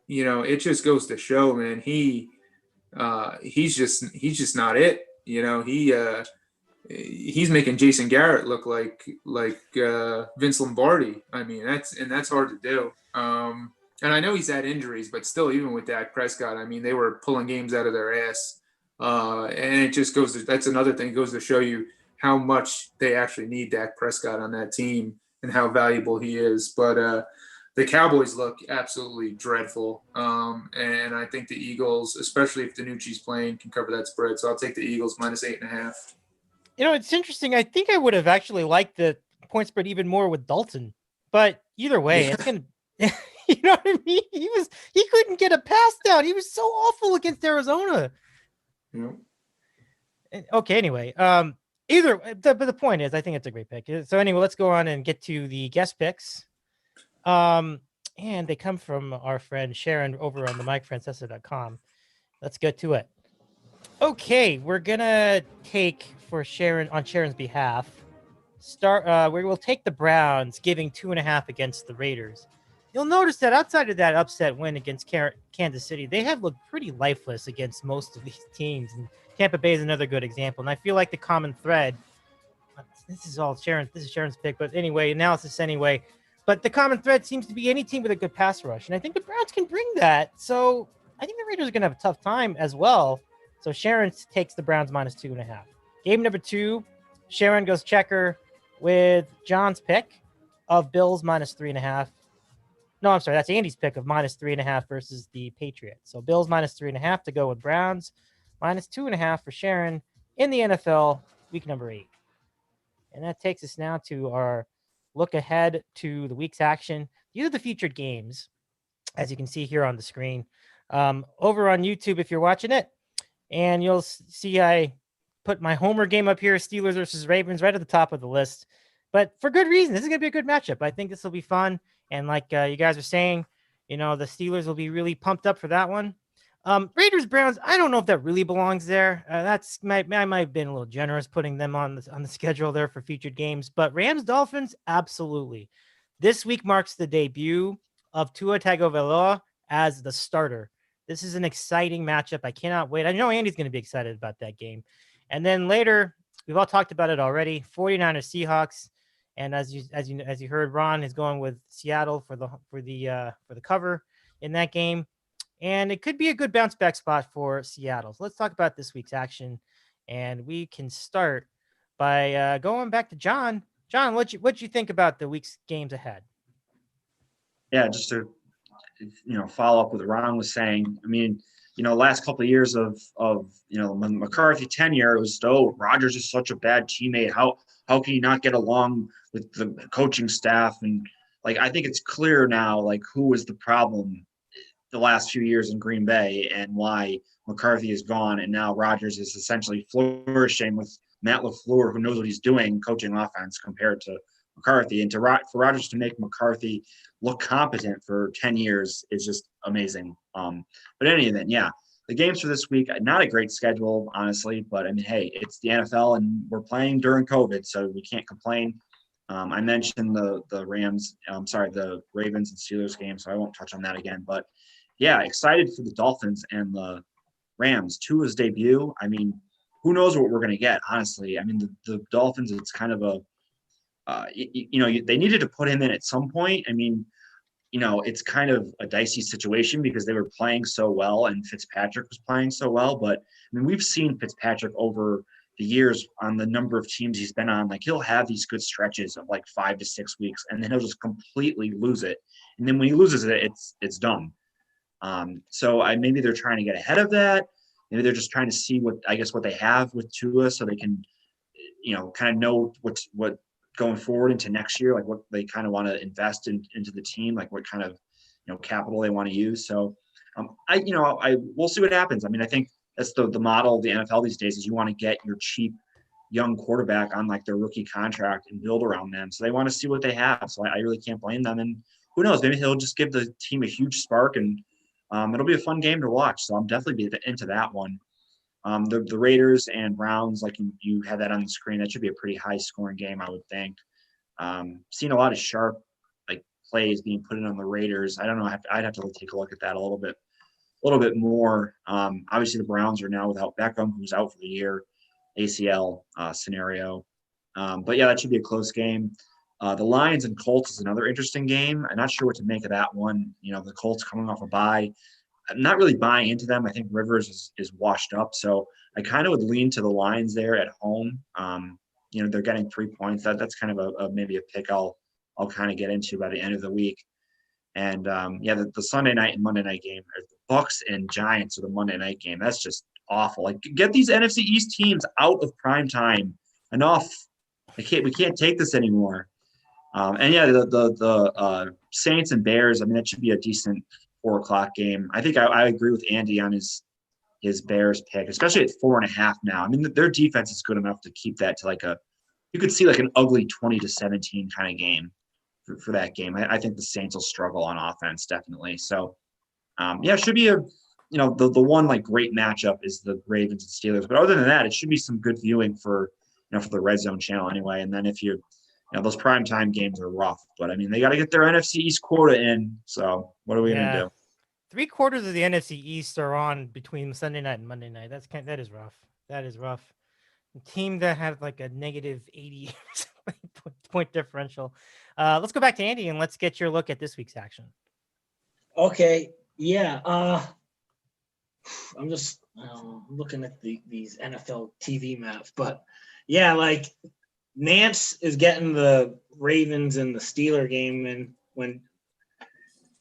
It just goes to show, man. He's just not it. He's making Jason Garrett look like Vince Lombardi. I mean, that's hard to do. And I know he's had injuries, but still, even with Dak Prescott, I mean, they were pulling games out of their ass. And it just that's another thing. It goes to show you how much they actually need Dak Prescott on that team and how valuable he is. But the Cowboys look absolutely dreadful. And I think the Eagles, especially if DiNucci's playing, can cover that spread. So I'll take the Eagles -8.5. It's interesting. I think I would have actually liked the point spread even more with Dalton. But either way, it's going to – you know what I mean? He couldn't get a pass down. He was so awful against Arizona. Yeah. Okay, anyway. But the point is, I think it's a great pick. So anyway, let's go on and get to the guest picks. And they come from our friend Sherrin over on the MikeFrancesa.com. Let's get to it. Okay, we're gonna take for Sherrin on Sherrin's behalf. We will take the Browns, giving 2.5 against the Raiders. You'll notice that outside of that upset win against Kansas City, they have looked pretty lifeless against most of these teams. And Tampa Bay is another good example. And I feel like the common thread, this is Sherrin's pick, but anyway, analysis anyway. But the common thread seems to be any team with a good pass rush. And I think the Browns can bring that. So I think the Raiders are going to have a tough time as well. So Sherrin takes the Browns -2.5. Game number 2, Sherrin goes checker with John's pick of Bills -3.5. No, I'm sorry. That's Andy's pick of -3.5 versus the Patriots. So Bills -3.5 to go with Browns, -2.5 for Sherrin in the NFL week number 8. And that takes us now to our look ahead to the week's action. These are the featured games, as you can see here on the screen. Over on YouTube, if you're watching it, and you'll see I put my homer game up here, Steelers versus Ravens, right at the top of the list. But for good reason. This is going to be a good matchup. I think this will be fun. And like you guys are saying, the Steelers will be really pumped up for that one. Raiders, Browns, I don't know if that really belongs there. I might have been a little generous putting them on the schedule there for featured games. But Rams, Dolphins, absolutely. This week marks the debut of Tua Tagovailoa as the starter. This is an exciting matchup. I cannot wait. I know Andy's going to be excited about that game. And then later, we've all talked about it already. 49ers Seahawks, and as you heard, Ron is going with Seattle for the cover in that game, and it could be a good bounce back spot for Seattle. So let's talk about this week's action, and we can start by going back to John. John, what you think about the week's games ahead? Yeah, just to follow up with what Ron was saying. I mean, last couple of years of McCarthy tenure, it was Rodgers is such a bad teammate. How can you not get along with the coaching staff? And I think it's clear now who was the problem the last few years in Green Bay and why McCarthy is gone, and now Rodgers is essentially flourishing with Matt LaFleur, who knows what he's doing coaching offense compared to McCarthy. And for Rodgers to make McCarthy look competent for 10 years is just amazing. But in any event, yeah, the games for this week, not a great schedule, honestly, but I mean, hey, it's the NFL and we're playing during COVID, so we can't complain. I mentioned the Ravens and Steelers game, so I won't touch on that again. But yeah, excited for the Dolphins and the Rams. Tua's debut. I mean, who knows what we're going to get, honestly. I mean, the Dolphins, it's kind of they needed to put him in at some point. I mean, it's kind of a dicey situation because they were playing so well and Fitzpatrick was playing so well. But I mean, we've seen Fitzpatrick over the years on the number of teams he's been on. He'll have these good stretches of 5 to 6 weeks, and then he'll just completely lose it. And then when he loses it, it's done. So maybe they're trying to get ahead of that. Maybe they're just trying to see what they have with Tua, so they can, kind of know what going forward into next year, what they kind of want to invest into the team, what kind of, capital they want to use. So, we'll see what happens. I mean, I think that's the model of the NFL these days is you want to get your cheap young quarterback on their rookie contract and build around them. So they want to see what they have. So I really can't blame them. And who knows, maybe he'll just give the team a huge spark and it'll be a fun game to watch. So I'm definitely into that one. The Raiders and Browns, you had that on the screen, that should be a pretty high scoring game, I would think. Seen a lot of sharp plays being put in on the Raiders. I don't know. I'd have to take a look at that a little bit more. Obviously the Browns are now without Beckham, who's out for the year, ACL scenario. But yeah, that should be a close game. The Lions and Colts is another interesting game. I'm not sure what to make of that one. The Colts coming off a bye. I'm not really buying into them. I think Rivers is washed up. So I kind of would lean to the Lions there at home. They're getting 3 points. That's kind of maybe a pick I'll kind of get into by the end of the week. And the Sunday night and Monday night game, the Bucks and Giants are the Monday night game. That's just awful. Get these NFC East teams out of prime time. Enough. We can't take this anymore. The Saints and Bears, I mean, that should be a decent 4:00 game. I think I agree with Andy on his Bears pick, especially at 4.5 now. I mean, their defense is good enough to keep that to you could see an ugly 20-17 kind of game for that game. I think the Saints will struggle on offense, definitely. So, it should be the one great matchup is the Ravens and Steelers. But other than that, it should be some good viewing for the Red Zone channel anyway. And then if those primetime games are rough, but I mean, they got to get their NFC East quota in. So what are we going to do? 3/4 of the NFC East are on between Sunday night and Monday night. That is rough. That is rough. A team that had a negative 80 point differential. Let's go back to Andy and let's get your look at this week's action. Okay. Yeah. I'm just looking at these NFL TV maps, but yeah, Nance is getting the Ravens and the Steeler game, and when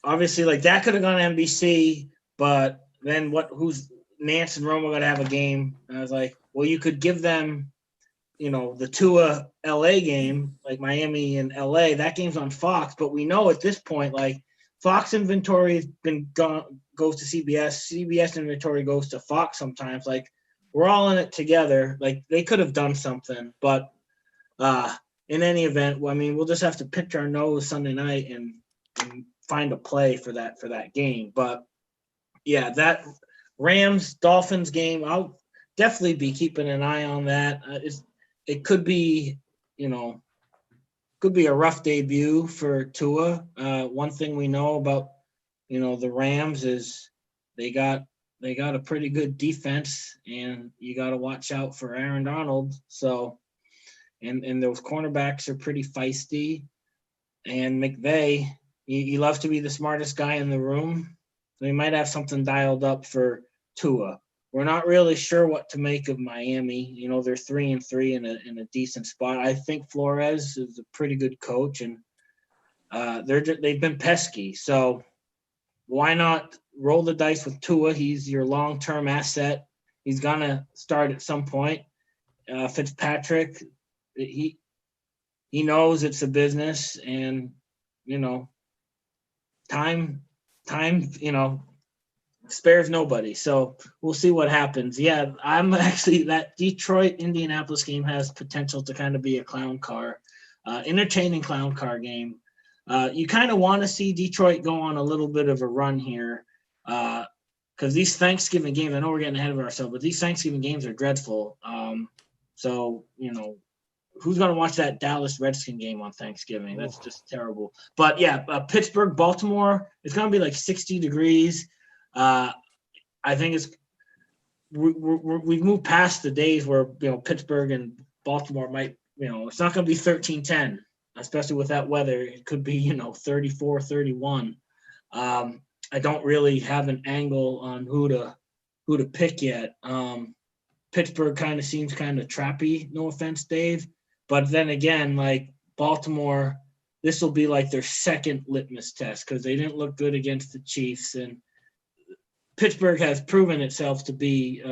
obviously that could have gone NBC, but then who's Nance and Roma going to have a game? And I was like, well, you could give them, the Tua LA game, Miami and LA. That game's on Fox, but we know at this point, Fox inventory has been goes to CBS. CBS inventory goes to Fox sometimes. We're all in it together. They could have done something, but in any event, I mean, we'll just have to pinch our nose Sunday night and find a play for that game. But yeah, that Rams Dolphins game, I'll definitely be keeping an eye on that. It could be, could be a rough debut for Tua. One thing we know about, the Rams is they got they got a pretty good defense, and you got to watch out for Aaron Donald. So, and those cornerbacks are pretty feisty. And McVay, he loves to be the smartest guy in the room. So he might have something dialed up for Tua. We're not really sure what to make of Miami. You know, they're 3-3 in a decent spot. I think Flores is a pretty good coach, and they've been pesky. So why not roll the dice with Tua? He's your long-term asset. He's gonna start at some point. Fitzpatrick, he knows it's a business, and you know, time, you know, spares nobody. So we'll see what happens. Yeah, I'm actually, that Detroit-Indianapolis game has potential to kind of be a clown car, entertaining clown car game. You kind of want to see Detroit go on a little bit of a run here, because these Thanksgiving games, I know we're getting ahead of ourselves, but these Thanksgiving games are dreadful. So, you know, who's going to watch that Dallas Redskin game on Thanksgiving? That's just terrible. But yeah, Pittsburgh, Baltimore, it's going to be like 60 degrees. I think we've moved past the days where, you know, Pittsburgh and Baltimore might, you know, it's not going to be 13-10, especially with that weather. It could be, you know, 34-31. I don't really have an angle on who to pick yet. Pittsburgh kind of seems kind of trappy, no offense, Dave. But then again, like Baltimore, this will be like their second litmus test because they didn't look good against the Chiefs. And Pittsburgh has proven itself to be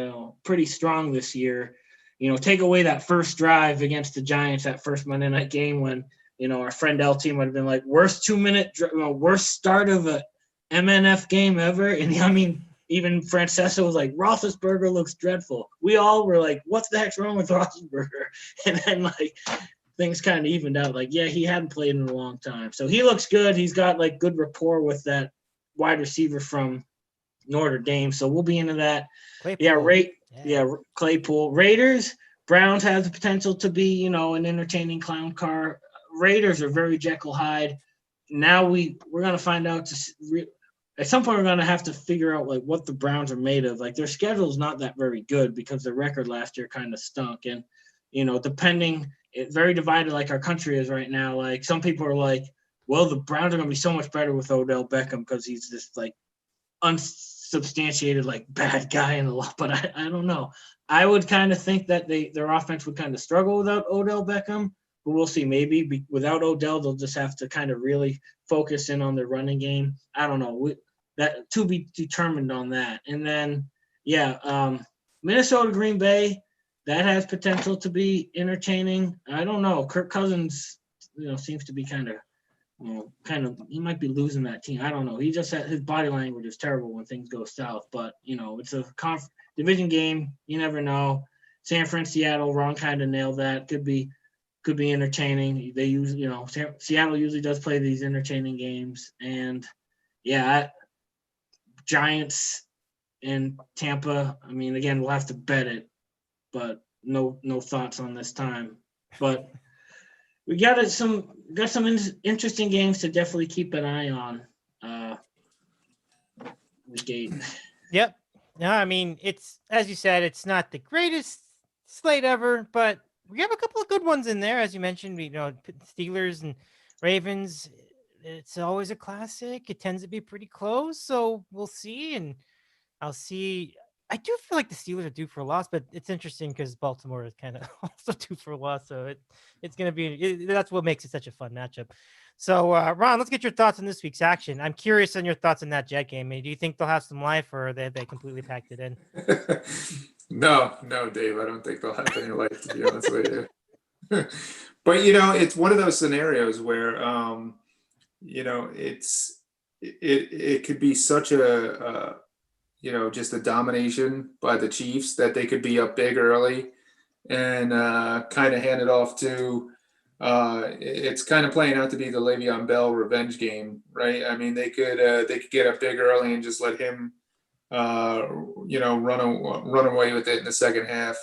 pretty strong this year. You know, take away that first drive against the Giants, that first Monday night game when, you know, our friend LT might have been like, worst 2-minute, worst start of a MNF game ever. And I mean, even Francesco was like, Roethlisberger looks dreadful. We all were like, what the heck's wrong with Roethlisberger? And then, like, things kind of evened out. Like, yeah, he hadn't played in a long time. So he looks good. He's got, like, good rapport with that wide receiver from Notre Dame. So we'll be into that. Claypool. Claypool. Raiders, Browns have the potential to be, you know, an entertaining clown car. Raiders are very Jekyll Hyde. Now we're going to find out at some point we're going to have to figure out like what the Browns are made of. Like their schedule is not that very good because their record last year kind of stunk. And, you know, it's very divided like our country is right now. Like some people are like, well, the Browns are going to be so much better with Odell Beckham because he's this like unsubstantiated like bad guy in the law. But I don't know. I would kind of think that their offense would kind of struggle without Odell Beckham. But we'll see. Maybe without Odell, they'll just have to kind of really focus in on their running game. I don't know. That to be determined on that. And then, Minnesota, Green Bay, that has potential to be entertaining. I don't know. Kirk Cousins, you know, seems to be kind of he might be losing that team. I don't know. He just his body language is terrible when things go south. But you know, it's a division game. You never know. San Fran, Seattle, Ron kind of nailed that. Could be entertaining. They usually, you know, Seattle usually does play these entertaining games. And Giants and Tampa. I mean, again, we'll have to bet it, but no thoughts on this time. But we got some interesting games to definitely keep an eye on. Week 8. Yep. No, I mean, it's, as you said, it's not the greatest slate ever, but we have a couple of good ones in there. As you mentioned, you know, Steelers and Ravens, it's always a classic. It tends to be pretty close. So we'll see. And I'll see. I do feel like the Steelers are due for a loss, but it's interesting because Baltimore is kind of also due for a loss. So it's going to be, that's what makes it such a fun matchup. So, Ron, let's get your thoughts on this week's action. I'm curious on your thoughts on that Jet game. I mean, do you think they'll have some life, or they completely packed it in? No, Dave, I don't think they'll have any life, to be honest with you. But, you know, it's one of those scenarios where, you know, it could be such a you know, just a domination by the Chiefs that they could be up big early and kind of hand it off to, it's kind of playing out to be the Le'Veon Bell revenge game, right? I mean, they could get up big early and just let him, you know, run away with it in the second half.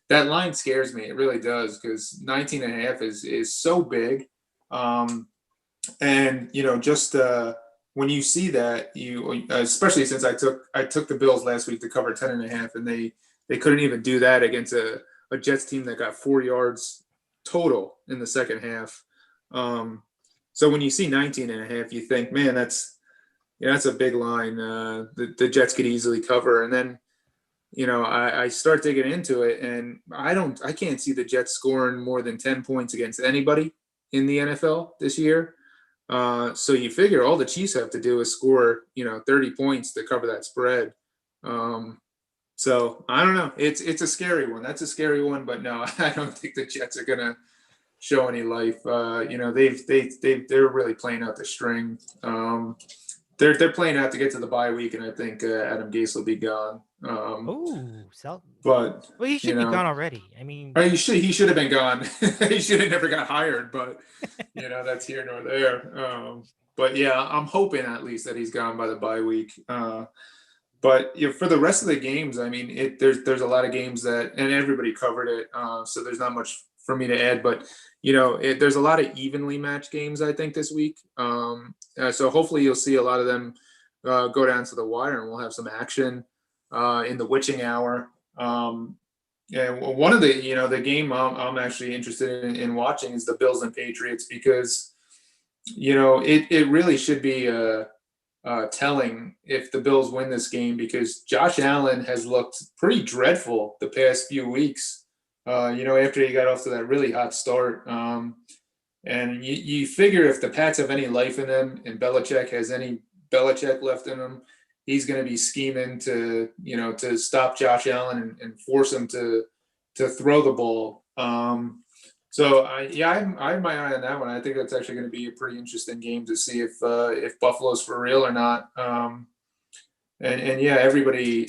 That line scares me. It really does, because 19.5 is so big. And, you know, just when you see that, you especially since I took the Bills last week to cover 10.5, and they couldn't even do that against a Jets team that got 4 yards total in the second half. So when you see 19.5, you think, man, that's a big line. The Jets could easily cover. And then, I start digging into it, and I can't see the Jets scoring more than 10 points against anybody in the NFL this year. So you figure all the Chiefs have to do is score, 30 points to cover that spread. So I don't know. It's a scary one. That's a scary one, but no, I don't think the Jets are gonna show any life. They're really playing out the string. They're playing out to get to the bye week, and I think Adam Gase will be gone. But he should be gone already. I mean, he should have been gone. He should have never got hired. But that's here nor there. But yeah, I'm hoping at least that he's gone by the bye week. But for the rest of the games, I mean, there's a lot of games that, and everybody covered it, so there's not much for me to add. But there's a lot of evenly matched games, I think, this week. So hopefully you'll see a lot of them go down to the wire, and we'll have some action in the witching hour. And one of the game I'm actually interested in watching is the Bills and Patriots, because it really should be telling if the Bills win this game, because Josh Allen has looked pretty dreadful the past few weeks. After he got off to that really hot start. And you figure if the Pats have any life in them and Belichick has any Belichick left in him, he's going to be scheming to stop Josh Allen and force him to throw the ball. So I have my eye on that one. I think that's actually going to be a pretty interesting game to see if Buffalo's for real or not. And yeah, everybody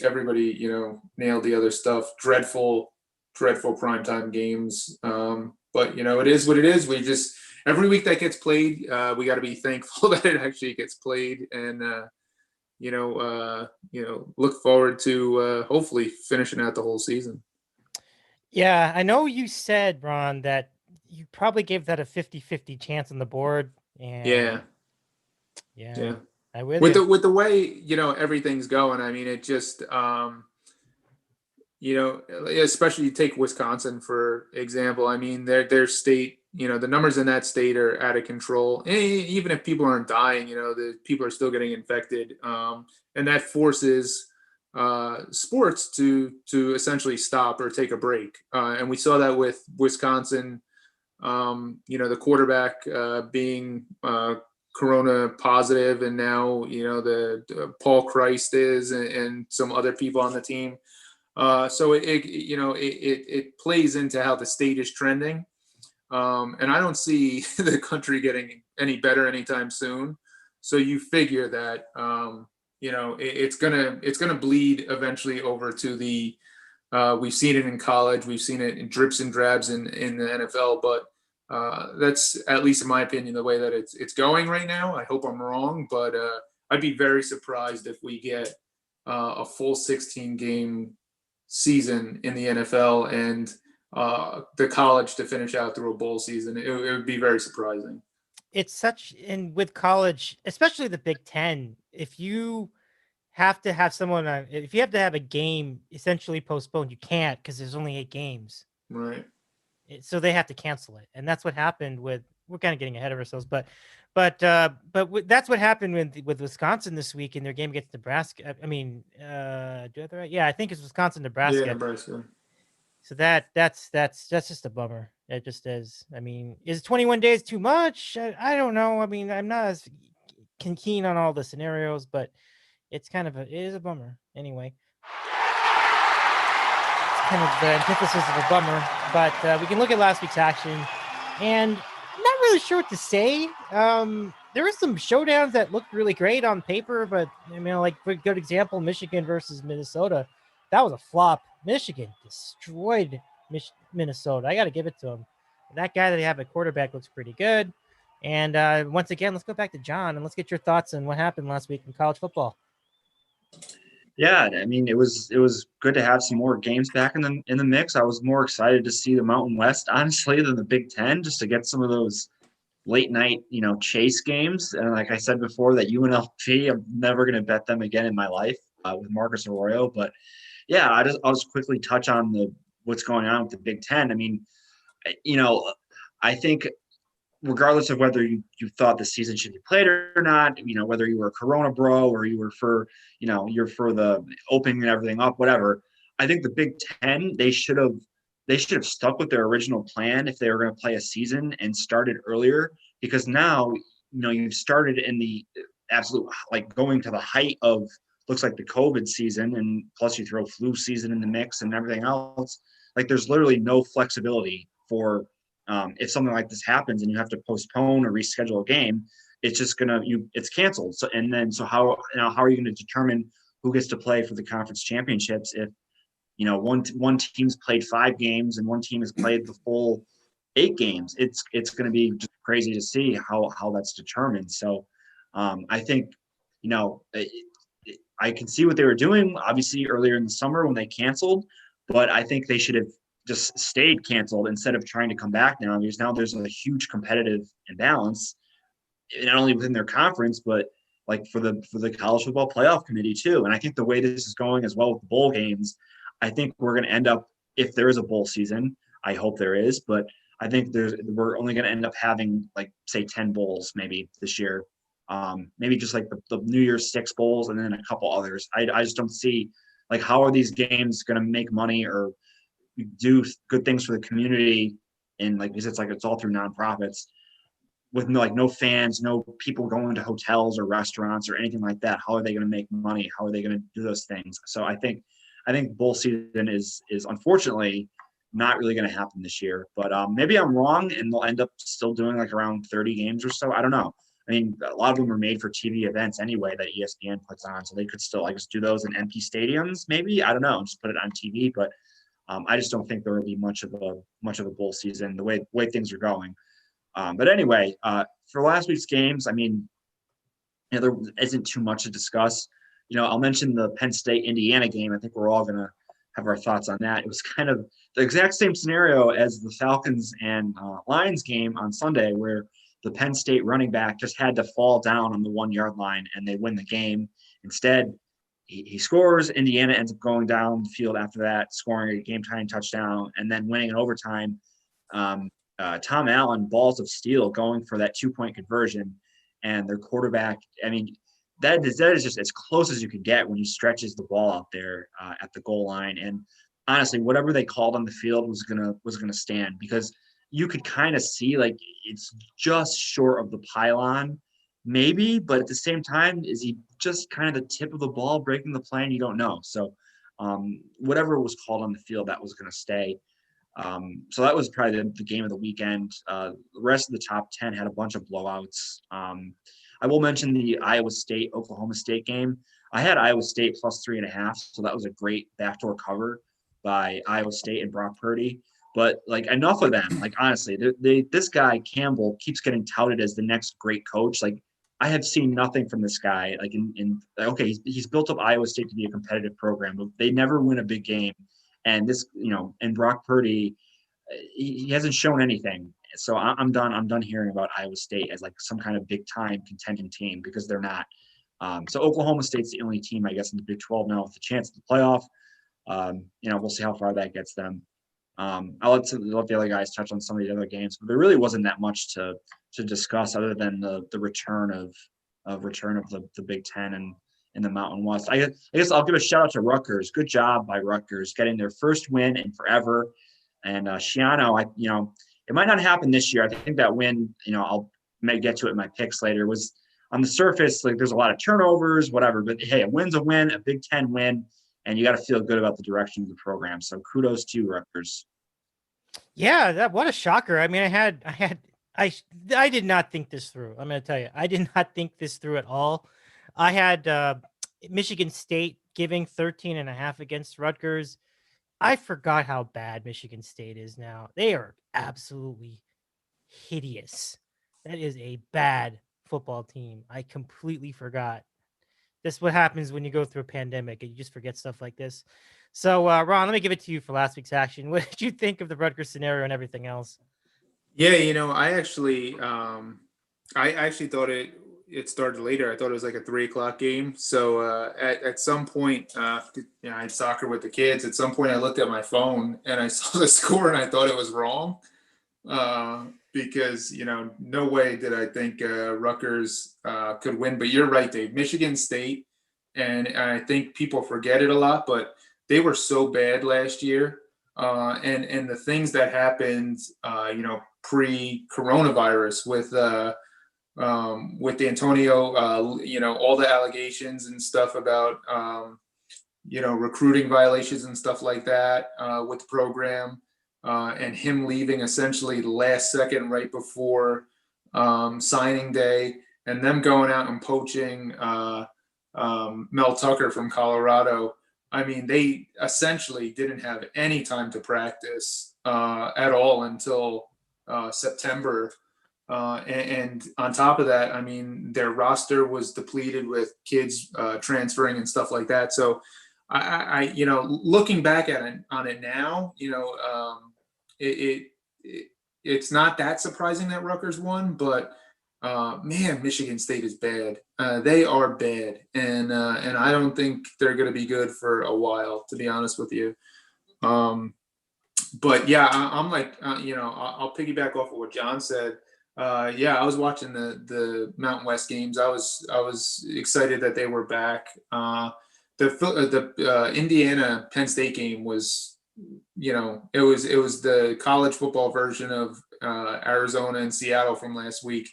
nailed the other stuff. Dreadful primetime games. But it is what it is. We just, every week that gets played, we got to be thankful that it actually gets played, and look forward to hopefully finishing out the whole season. Yeah, I know you said, Ron, that you probably gave that a 50-50 chance on the board. And yeah. With the way everything's going, I mean, it just especially you take Wisconsin for example. I mean, their state, the numbers in that state are out of control. And even if people aren't dying, the people are still getting infected, and that forces sports to essentially stop or take a break. And we saw that with Wisconsin. The quarterback being Corona positive, and now the Paul Christ is, and some other people on the team. So it plays into how the state is trending, and I don't see the country getting any better anytime soon. So you figure that it's gonna bleed eventually over to the. We've seen it in college, we've seen it in drips and drabs in the NFL, but that's, at least in my opinion, the way that it's going right now. I hope I'm wrong, but I'd be very surprised if we get a full 16 game season in the NFL and the college to finish out through a bowl season. It would be very surprising. And with college, especially the Big Ten, if you have to have if you have to have a game essentially postponed, you can't, because there's only 8 games. Right. So they have to cancel it. And that's what happened we're kind of getting ahead of ourselves, but that's what happened with Wisconsin this week in their game against Nebraska. I mean, do I have that right? Yeah, I think it's Wisconsin, Nebraska. Yeah, Nebraska. So that's just a bummer. It just is. I mean, is 21 days too much? I don't know. I mean, I'm not as keen on all the scenarios, but it is a bummer. Anyway, it's kind of the antithesis of a bummer. But we can look at last week's action, and I'm not really sure what to say. There were some showdowns that looked really great on paper, but like, for a good example, Michigan versus Minnesota. That was a flop. Michigan destroyed Minnesota. I got to give it to them. That guy that they have at quarterback looks pretty good. And once again, let's go back to John and let's get your thoughts on what happened last week in college football. Yeah, I mean, it was good to have some more games back in the mix. I was more excited to see the Mountain West, honestly, than the Big Ten, just to get some of those late night, chase games. And like I said before, that UNLV, I'm never going to bet them again in my life with Marcus Arroyo. But yeah, I'll just quickly touch on what's going on with the Big Ten. I mean, I think regardless of whether you thought the season should be played or not, whether you were a Corona bro or you were you're for the opening everything up, whatever. I think the Big Ten, they should have stuck with their original plan if they were going to play a season and started earlier, because now, you've started in the absolute, like, going to the height of, looks like the COVID season, and plus you throw flu season in the mix and everything else. Like, there's literally no flexibility for if something like this happens and you have to postpone or reschedule a game, it's just it's canceled. So how are you going to determine who gets to play for the conference championships if one team's played 5 games and one team has played the full 8 games? It's going to be just crazy to see how that's determined. So I think I can see what they were doing obviously earlier in the summer when they canceled, but I think they should have just stayed canceled instead of trying to come back now, because now there's a huge competitive imbalance, not only within their conference, but like for the college football playoff committee too. And I think the way this is going as well with the bowl games, I think we're going to end up, if there is a bowl season, I hope there is, but I think we're only going to end up having, like, say 10 bowls maybe this year. Maybe just like the New Year's 6 bowls and then a couple others. I just don't see, like, how are these games going to make money or do good things for the community, and because it's all through nonprofits with no fans, no people going to hotels or restaurants or anything like that. How are they going to make money? How are they going to do those things? So I think bowl season is unfortunately not really going to happen this year, but maybe I'm wrong and they'll end up still doing like around 30 games or so. I don't know. I mean, a lot of them are made for TV events anyway that ESPN puts on, so they could still just do those in empty stadiums. Maybe, I don't know, just put it on TV, but I just don't think there will be much of a bowl season the way things are going. But anyway, for last week's games, I mean, there isn't too much to discuss. I'll mention the Penn State Indiana game. I think we're all gonna have our thoughts on that. It was kind of the exact same scenario as the Falcons and Lions game on Sunday, where the Penn State running back just had to fall down on the 1-yard line and they win the game. Instead, he scores. Indiana ends up going down the field after that, scoring a game-tying touchdown, and then winning in overtime. Tom Allen, balls of steel, going for that 2-point conversion, and their quarterback, I mean, that is just as close as you could get when he stretches the ball out there at the goal line. And honestly, whatever they called on the field was gonna stand, because you could kind of see, like, it's just short of the pylon, maybe, but at the same time, is he just kind of the tip of the ball breaking the plane? You don't know. So whatever was called on the field, that was going to stay. So that was probably the game of the weekend. The rest of the top 10 had a bunch of blowouts. I will mention the Iowa State Oklahoma State game. I had Iowa State plus 3.5, so that was a great backdoor cover by Iowa State and Brock Purdy. But enough of them. Honestly, this guy Campbell keeps getting touted as the next great coach. I have seen nothing from this guy. Okay, he's built up Iowa State to be a competitive program, but they never win a big game. And this, and Brock Purdy, he hasn't shown anything. So I'm done. I'm done hearing about Iowa State as some kind of big time contending team, because they're not. So Oklahoma State's the only team, I guess, in the Big 12 now with a chance at the playoff. We'll see how far that gets them. I'll let the other guys touch on some of the other games, but there really wasn't that much to discuss other than the return of the Big Ten and in the Mountain West. I guess I'll give a shout out to Rutgers. Good job by Rutgers getting their first win in forever. And Shiano, it might not happen this year. I think that win, I'll may get to it in my picks later, was on the surface, there's a lot of turnovers, whatever, but hey, a win's a win, a Big Ten win, and you got to feel good about the direction of the program. So kudos to Rutgers. Yeah, what a shocker. I mean, I did not think this through. I'm going to tell you, I did not think this through at all. I had Michigan State giving 13.5 against Rutgers. I forgot how bad Michigan State is now. They are absolutely hideous. That is a bad football team. I completely forgot. That's what happens when you go through a pandemic and you just forget stuff like this. So, Ron, let me give it to you for last week's action. What did you think of the Rutgers scenario and everything else? Yeah, I actually thought it started later. I thought it was like a 3 o'clock game. So at some point, I had soccer with the kids. At some point, I looked at my phone and I saw the score and I thought it was wrong because no way did I think Rutgers could win. But you're right, Dave. Michigan State, and I think people forget it a lot, but they were so bad last year. And the things that happened, pre-coronavirus with Antonio, all the allegations and stuff about, recruiting violations and stuff like that with the program, and him leaving essentially the last second right before signing day, and them going out and poaching Mel Tucker from Colorado. I mean, they essentially didn't have any time to practice at all until September. And on top of that, I mean, their roster was depleted with kids transferring and stuff like that. So I looking back on it now, it's not that surprising that Rutgers won, but man, Michigan State is bad. They are bad, and I don't think they're going to be good for a while, to be honest with you. But yeah, I'm like, I'll piggyback off of what John said. Yeah, I was watching the Mountain West games. I was excited that they were back. The Indiana Penn State game was, it was the college football version of Arizona and Seattle from last week.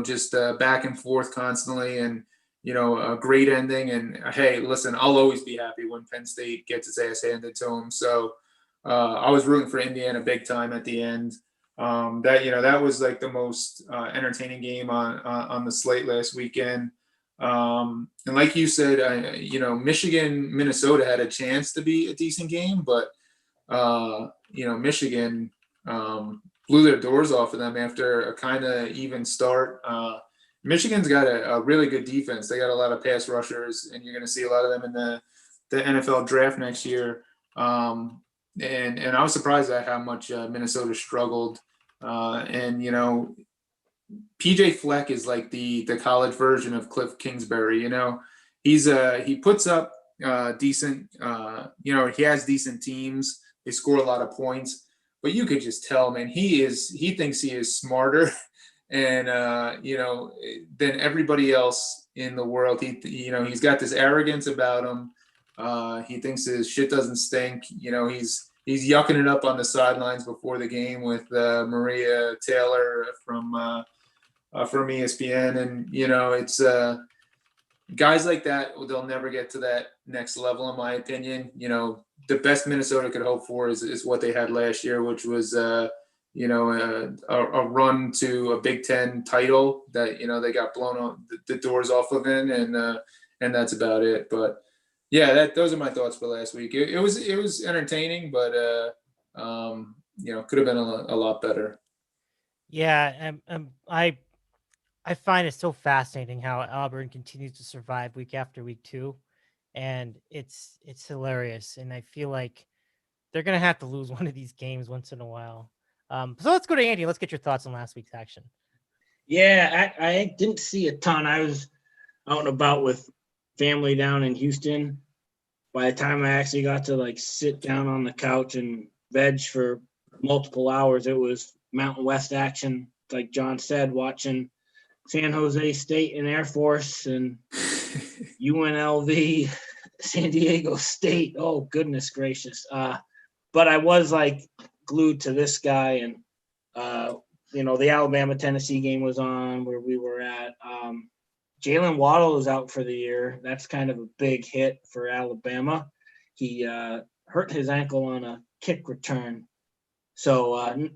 Just back and forth constantly, and a great ending. And hey, listen, I'll always be happy when Penn State gets its ass handed to them. So I was rooting for Indiana big time at the end. That was like the most entertaining game on the slate last weekend. And like you said, Michigan, Minnesota had a chance to be a decent game, but Michigan blew their doors off of them after a kind of even start. Michigan's got a really good defense. They got a lot of pass rushers, and you're going to see a lot of them in the NFL draft next year. And I was surprised at how much Minnesota struggled. PJ Fleck is like the college version of Cliff Kingsbury. He puts up decent. He has decent teams. They score a lot of points, but you could just tell, man, he thinks he is smarter and than everybody else in the world. He's got this arrogance about him. He thinks his shit doesn't stink. He's yucking it up on the sidelines before the game with Maria Taylor from ESPN, and it's guys like that. They'll never get to that next level, in my opinion. The best Minnesota could hope for is what they had last year, which was a run to a Big Ten title that they got blown on the doors off of it, and that's about it. But yeah, those are my thoughts for last week. It was entertaining, but could have been a lot better. Yeah, I find it so fascinating how Auburn continues to survive week after week too, and it's hilarious. And I feel like they're gonna have to lose one of these games once in a while. So let's go to Andy. Let's get your thoughts on last week's action. Yeah, I didn't see a ton. I was out and about with family down in Houston. By the time I actually got to sit down on the couch and veg for multiple hours, it was Mountain West action. Like John said, watching San Jose State and Air Force and UNLV, San Diego State. Oh, goodness gracious. But I was glued to this guy, and the Alabama-Tennessee game was on where we were at. Jalen Waddle is out for the year. That's kind of a big hit for Alabama. He hurt his ankle on a kick return. So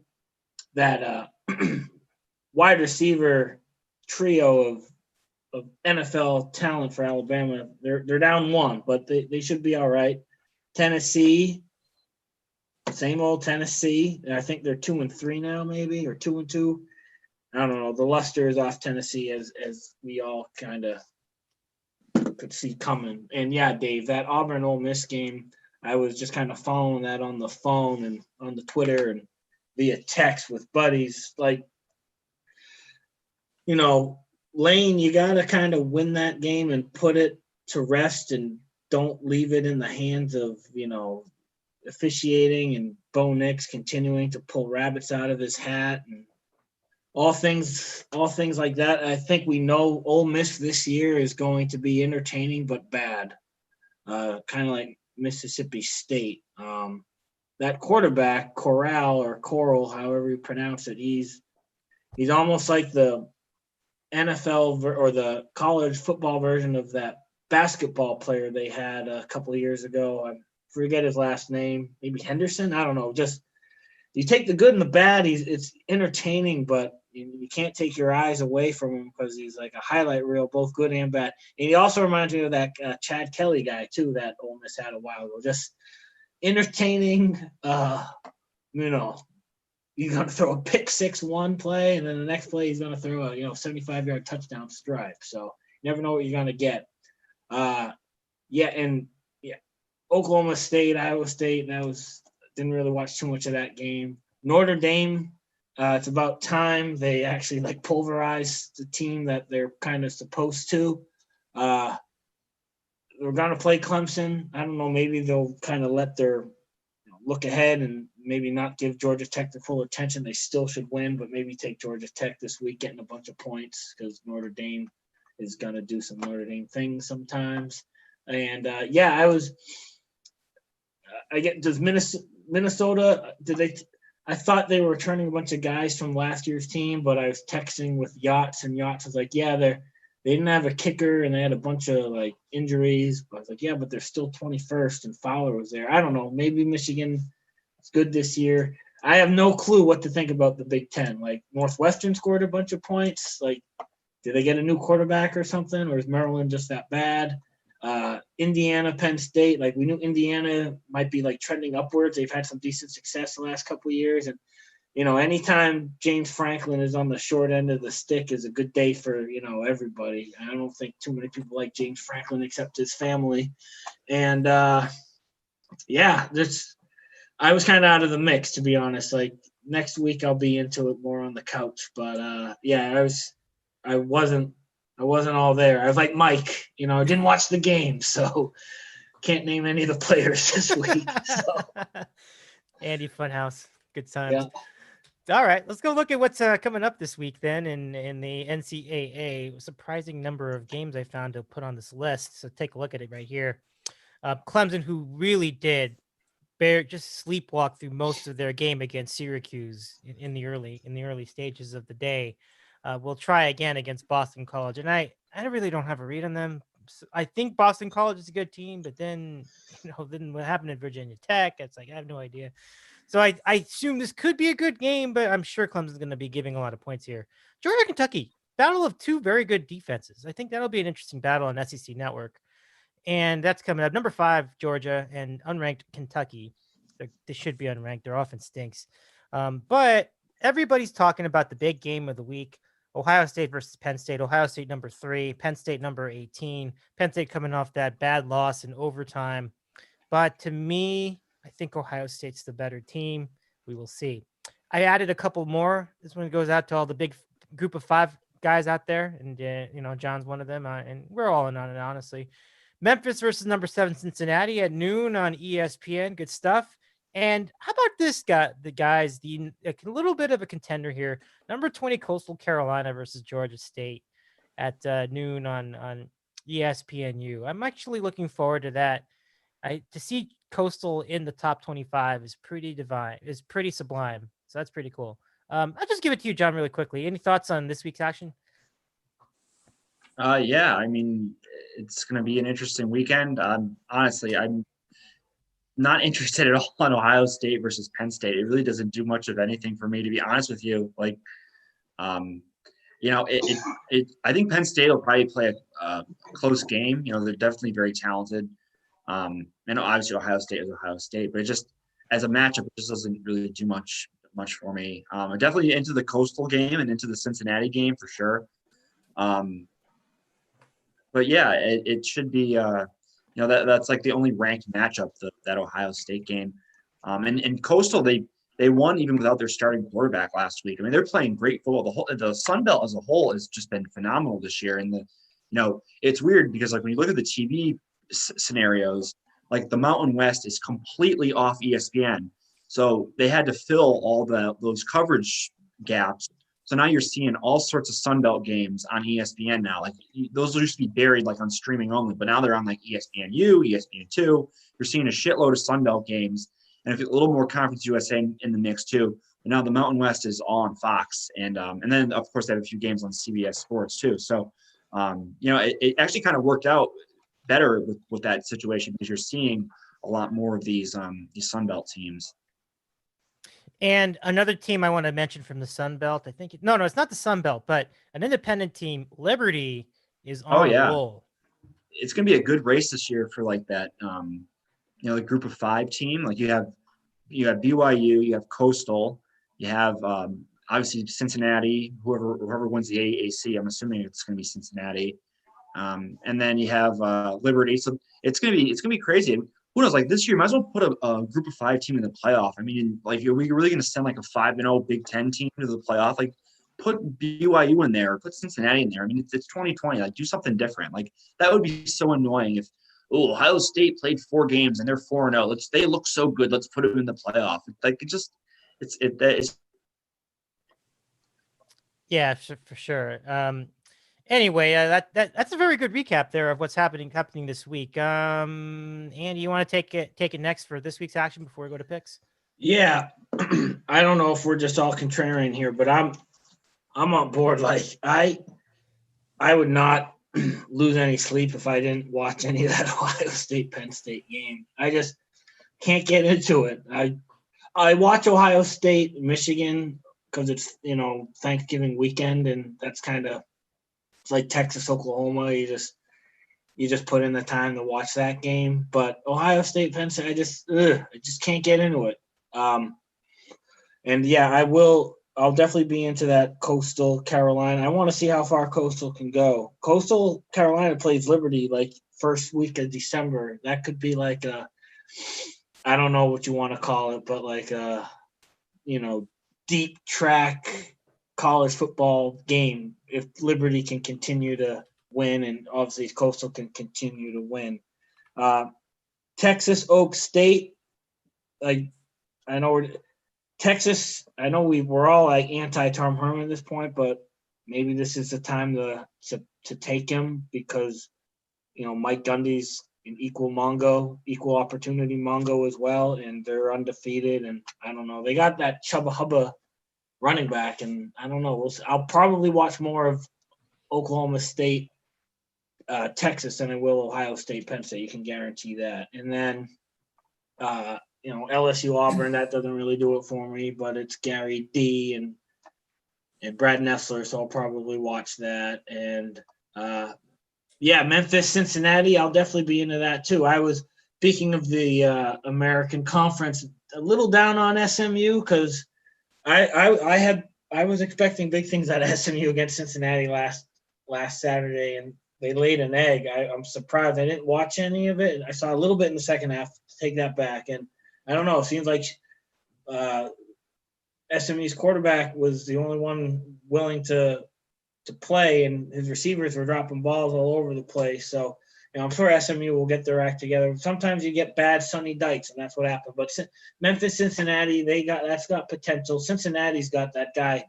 that wide receiver trio of NFL talent for Alabama, they're down one, but they should be all right. Tennessee, same old Tennessee. I think they're 2-3 now, maybe, or 2-2. I don't know. The luster is off Tennessee, as we all kind of could see coming. And yeah, Dave, that Auburn Ole Miss game, I was just kind of following that on the phone and on the Twitter, and via text with buddies. Like, Lane, you got to kind of win that game and put it to rest and don't leave it in the hands of, officiating and Bo Nix continuing to pull rabbits out of his hat and all things like that. I think we know Ole Miss this year is going to be entertaining but bad, kind of like Mississippi State. That quarterback, Coral, however you pronounce it, he's almost like the NFL or the college football version of that basketball player they had a couple of years ago. I forget his last name, maybe Henderson. I don't know. Just you take the good and the bad. It's entertaining, but you can't take your eyes away from him because he's like a highlight reel, both good and bad. And he also reminds me of that Chad Kelly guy too that Ole Miss had a while ago. Just entertaining. He's going to throw a pick 6-1 play, and then the next play he's going to throw a 75-yard touchdown strike. So you never know what you're going to get. Oklahoma State, Iowa State. Didn't really watch too much of that game. Notre Dame. It's about time they actually pulverized the team that they're kind of supposed to. We're going to play Clemson. I don't know. Maybe they'll kind of let their look ahead and maybe not give Georgia Tech the full attention. They still should win, but maybe take Georgia Tech this week, getting a bunch of points because Notre Dame is going to do some Notre Dame things sometimes. And does Minnesota, I thought they were returning a bunch of guys from last year's team, but I was texting with Yachts, and Yachts was like, yeah, they didn't have a kicker and they had a bunch of injuries. But I was like, yeah, but they're still 21st and Fowler was there. I don't know. Maybe Michigan is good this year. I have no clue what to think about the Big Ten. Northwestern scored a bunch of points. Did they get a new quarterback or something? Or is Maryland just that bad? Indiana, Penn State, we knew Indiana might be trending upwards. They've had some decent success the last couple of years. And, anytime James Franklin is on the short end of the stick is a good day for, everybody. I don't think too many people like James Franklin except his family. And, I was kind of out of the mix, to be honest. Next week I'll be into it more on the couch. But, I wasn't all there. I was like Mike, I didn't watch the game, so can't name any of the players this week. So. Andy Funhouse, good times. Yeah. All right, let's go look at what's coming up this week then in the NCAA. A surprising number of games I found to put on this list. So take a look at it right here. Clemson, who really did just sleepwalk through most of their game against Syracuse in the early stages of the day. We'll try again against Boston College. And I really don't have a read on them. So I think Boston College is a good team, but then what happened at Virginia Tech, it's I have no idea. So I assume this could be a good game, but I'm sure Clemson's going to be giving a lot of points here. Georgia, Kentucky, battle of two very good defenses. I think that'll be an interesting battle on SEC Network. And that's coming up. Number 5, Georgia, and unranked Kentucky. They should be unranked. Their offense stinks. But everybody's talking about the big game of the week. Ohio State versus Penn State. Ohio State number 3, Penn State number 18. Penn State coming off that bad loss in overtime. But to me, I think Ohio State's the better team. We will see. I added a couple more. This one goes out to all the big group of 5 guys out there. And, John's one of them. And we're all in on it, honestly. Memphis versus number 7 Cincinnati at noon on ESPN. Good stuff. And how about this guy? A little bit of a contender here. Number 20 Coastal Carolina versus Georgia State at noon on ESPNU. I'm actually looking forward to that. To see Coastal in the top 25 is pretty sublime. So that's pretty cool. I'll just give it to you, John, really quickly. Any thoughts on this week's action? It's going to be an interesting weekend. Honestly, I'm not interested at all in Ohio State versus Penn State. It really doesn't do much of anything for me, to be honest with you. I think Penn State will probably play a close game. They're definitely very talented. And obviously Ohio State is Ohio State, but it just as a matchup, it just doesn't really do much for me. I'm definitely into the Coastal game and into the Cincinnati game for sure. But yeah, it should be, that's the only ranked matchup, that Ohio State game. And Coastal, they they won even without their starting quarterback last week. I mean, they're playing great football. The Sun Belt as a whole has just been phenomenal this year. And it's weird because like when you look at the TV scenarios, like the Mountain West is completely off ESPN. So they had to fill all those coverage gaps. So now you're seeing all sorts of Sun Belt games on ESPN now. Like those used to be buried like on streaming only, but now they're on like ESPNU, ESPN2. You're seeing a shitload of Sun Belt games, and if a little more Conference USA in the mix too. But now the Mountain West is all on Fox, and then of course they have a few games on CBS Sports too. So it actually kind of worked out better with that situation because you're seeing a lot more of these Sun Belt teams. And another team I want to mention from the Sun Belt, I think no, it's not the Sun Belt, but an independent team, Liberty, is on a roll. It's going to be a good race this year for like that, the group of 5 team. Like you have BYU, you have Coastal, you have obviously Cincinnati. Whoever wins the AAC, I'm assuming it's going to be Cincinnati, and then you have Liberty. So it's going to be crazy. Who knows? Like this year, might as well put a group of 5 team in the playoff. I mean, like, are we really going to send like a 5-0 Big Ten team to the playoff? Like, put BYU in there, put Cincinnati in there. I mean, it's 2020. Like, do something different. Like, that would be so annoying if Ohio State played 4 games and they're 4-0. They look so good. Let's put them in the playoff. It's yeah, for sure. Anyway, that's a very good recap there of what's happening this week. Andy, you want to take it next for this week's action before we go to picks? Yeah, I don't know if we're just all contrarian here, but I'm on board. Like I would not lose any sleep if I didn't watch any of that Ohio State Penn State game. I just can't get into it. I watch Ohio State, Michigan because it's Thanksgiving weekend, and that's kind of. It's like Texas, Oklahoma. You just put in the time to watch that game. But Ohio State, Penn State, I just can't get into it. And yeah, I'll definitely be into that Coastal Carolina. I want to see how far Coastal can go. Coastal Carolina plays Liberty like first week of December. That could be like I don't know what you want to call it, but like deep track college football game if Liberty can continue to win, and obviously Coastal can continue to win. Texas Oak State, like I know Texas. I know we're all like anti-Tom Herman at this point, but maybe this is the time to take him because Mike Gundy's an equal opportunity Mongo as well, and they're undefeated. And I don't know, they got that Chubba Hubba running back, and I don't know. I'll probably watch more of Oklahoma State, Texas than I will Ohio State, Penn State. You can guarantee that. And then, LSU Auburn, that doesn't really do it for me, but it's Gary D and Brad Nessler, so I'll probably watch that. And Memphis, Cincinnati, I'll definitely be into that too. I was speaking of the American Conference, a little down on SMU because I was expecting big things out of SMU against Cincinnati last Saturday, and they laid an egg. I'm surprised. I didn't watch any of it. I saw a little bit in the second half. Take that back. And I don't know. It seems like SMU's quarterback was the only one willing to play, and his receivers were dropping balls all over the place. So, I'm sure SMU will get their act together. Sometimes you get bad Sonny Dykes, and that's what happened. But Memphis, Cincinnati, that's got potential. Cincinnati's got that guy,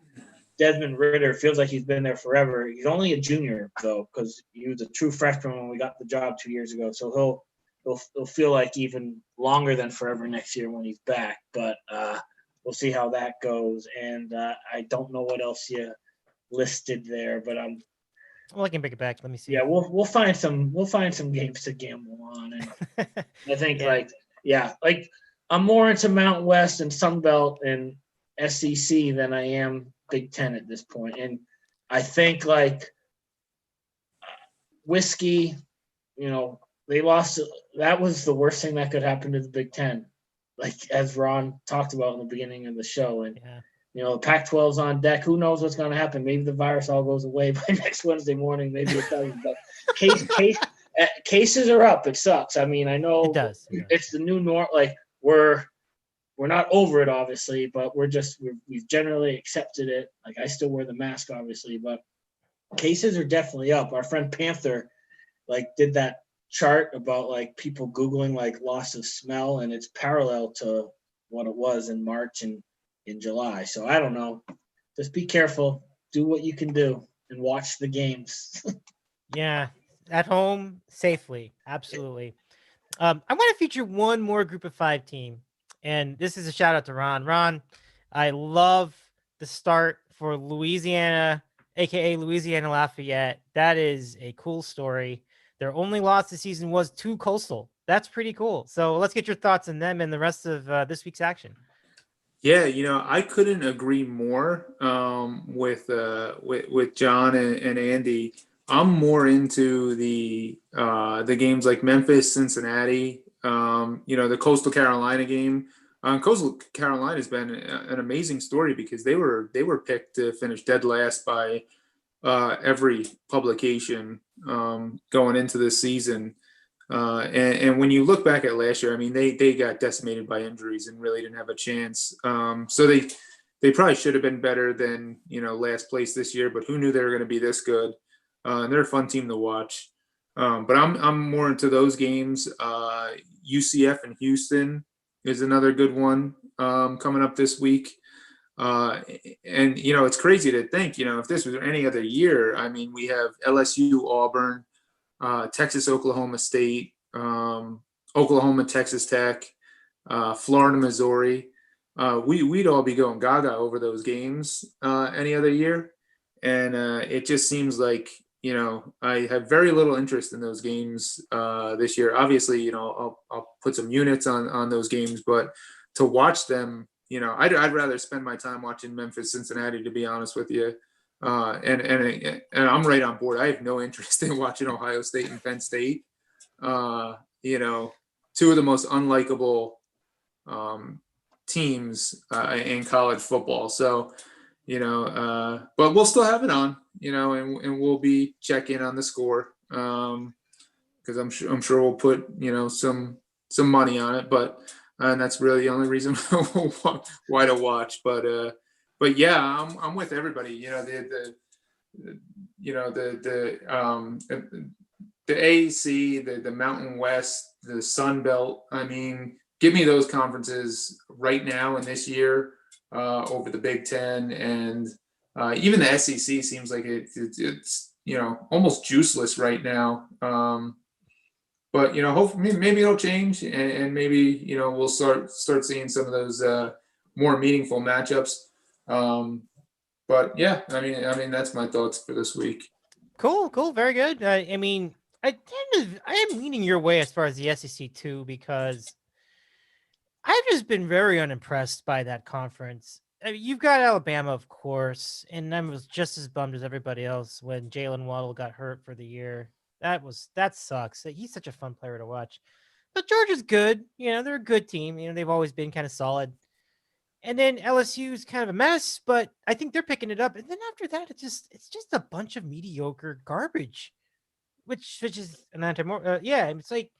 Desmond Ridder. Feels like he's been there forever. He's only a junior though, because he was a true freshman when we got the job 2 years ago. So he'll feel like even longer than forever next year when he's back. But we'll see how that goes. And I don't know what else you listed there, but well, I can pick it back. Let me see. Yeah, we'll find some games to gamble on, and I think I'm more into Mountain West and Sun Belt and SEC than I am Big Ten at this point. And I think like whiskey, they lost. That was the worst thing that could happen to the Big Ten, like as Ron talked about in the beginning of the show. And Pac-12's on deck. Who knows what's going to happen? Maybe the virus all goes away by next Wednesday morning. Maybe it doesn't. But cases are up. It sucks. I mean, I know it does. It's the new norm. Like we're we're not over it, obviously, but we've generally accepted it. Like, I still wear the mask, obviously, but cases are definitely up. Our friend Panther, like, did that chart about like people Googling like loss of smell, and it's parallel to what it was in March and in July. So I don't know. Just be careful. Do what you can do and watch the games. Yeah, at home safely. Absolutely. I want to feature one more Group of 5 team, and this is a shout out to Ron. Ron, I love the start for Louisiana, aka Louisiana Lafayette. That is a cool story. Their only loss this season was to Coastal. That's pretty cool. So let's get your thoughts on them and the rest of this week's action. Yeah, I couldn't agree more with John and Andy. I'm more into the games like Memphis, Cincinnati. The Coastal Carolina game. Coastal Carolina has been an amazing story because they were picked to finish dead last by every publication going into this season. And when you look back at last year, I mean, they got decimated by injuries and really didn't have a chance. So they probably should have been better than last place this year. But who knew they were going to be this good? And they're a fun team to watch. But I'm more into those games. UCF and Houston is another good one coming up this week. And it's crazy to think, if this was any other year, I mean, we have LSU, Auburn, Texas, Oklahoma State, Oklahoma, Texas Tech, Florida, Missouri. We'd all be going gaga over those games any other year. And it just seems like, I have very little interest in those games this year. Obviously, I'll put some units on those games, but to watch them, I'd rather spend my time watching Memphis, Cincinnati, to be honest with you. And I'm right on board. I have no interest in watching Ohio State and Penn State. Two of the most unlikable teams in college football. So, but we'll still have it on, and we'll be checking on the score because I'm sure we'll put some money on it, but and that's really the only reason why to watch. But yeah, I'm with everybody. The AAC, the Mountain West, the Sun Belt. I mean, give me those conferences right now and this year over the Big Ten, and even the SEC seems like it's almost juiceless right now. But hopefully maybe it'll change, and maybe we'll start seeing some of those more meaningful matchups. But yeah, I mean that's my thoughts for this week. Cool, very good. I mean, I am leaning your way as far as the SEC too, because I've just been very unimpressed by that conference. I mean, you've got Alabama, of course, and I was just as bummed as everybody else when Jalen Waddle got hurt for the year. That sucks. He's such a fun player to watch. But Georgia's good. They're a good team. They've always been kind of solid. And then LSU's kind of a mess, but I think they're picking it up. And then after that, it's just a bunch of mediocre garbage, which is an it's like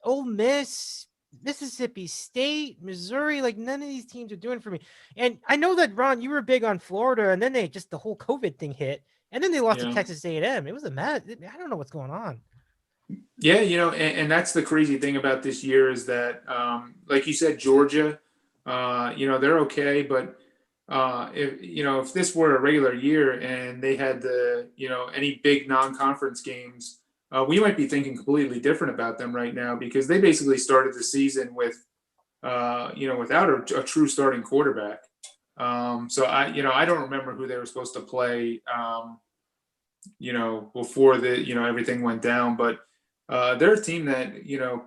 Ole Miss, Mississippi State, Missouri. Like, none of these teams are doing for me. And I know that, Ron, you were big on Florida, and then the whole COVID thing hit, and then they lost to Texas A&M. It was a mess. I don't know what's going on. Yeah, and that's the crazy thing about this year is that, like you said, Georgia. They're okay, but if this were a regular year and they had any big non-conference games, we might be thinking completely different about them right now because they basically started the season with without a true starting quarterback. So I don't remember who they were supposed to play before everything went down, but they're a team that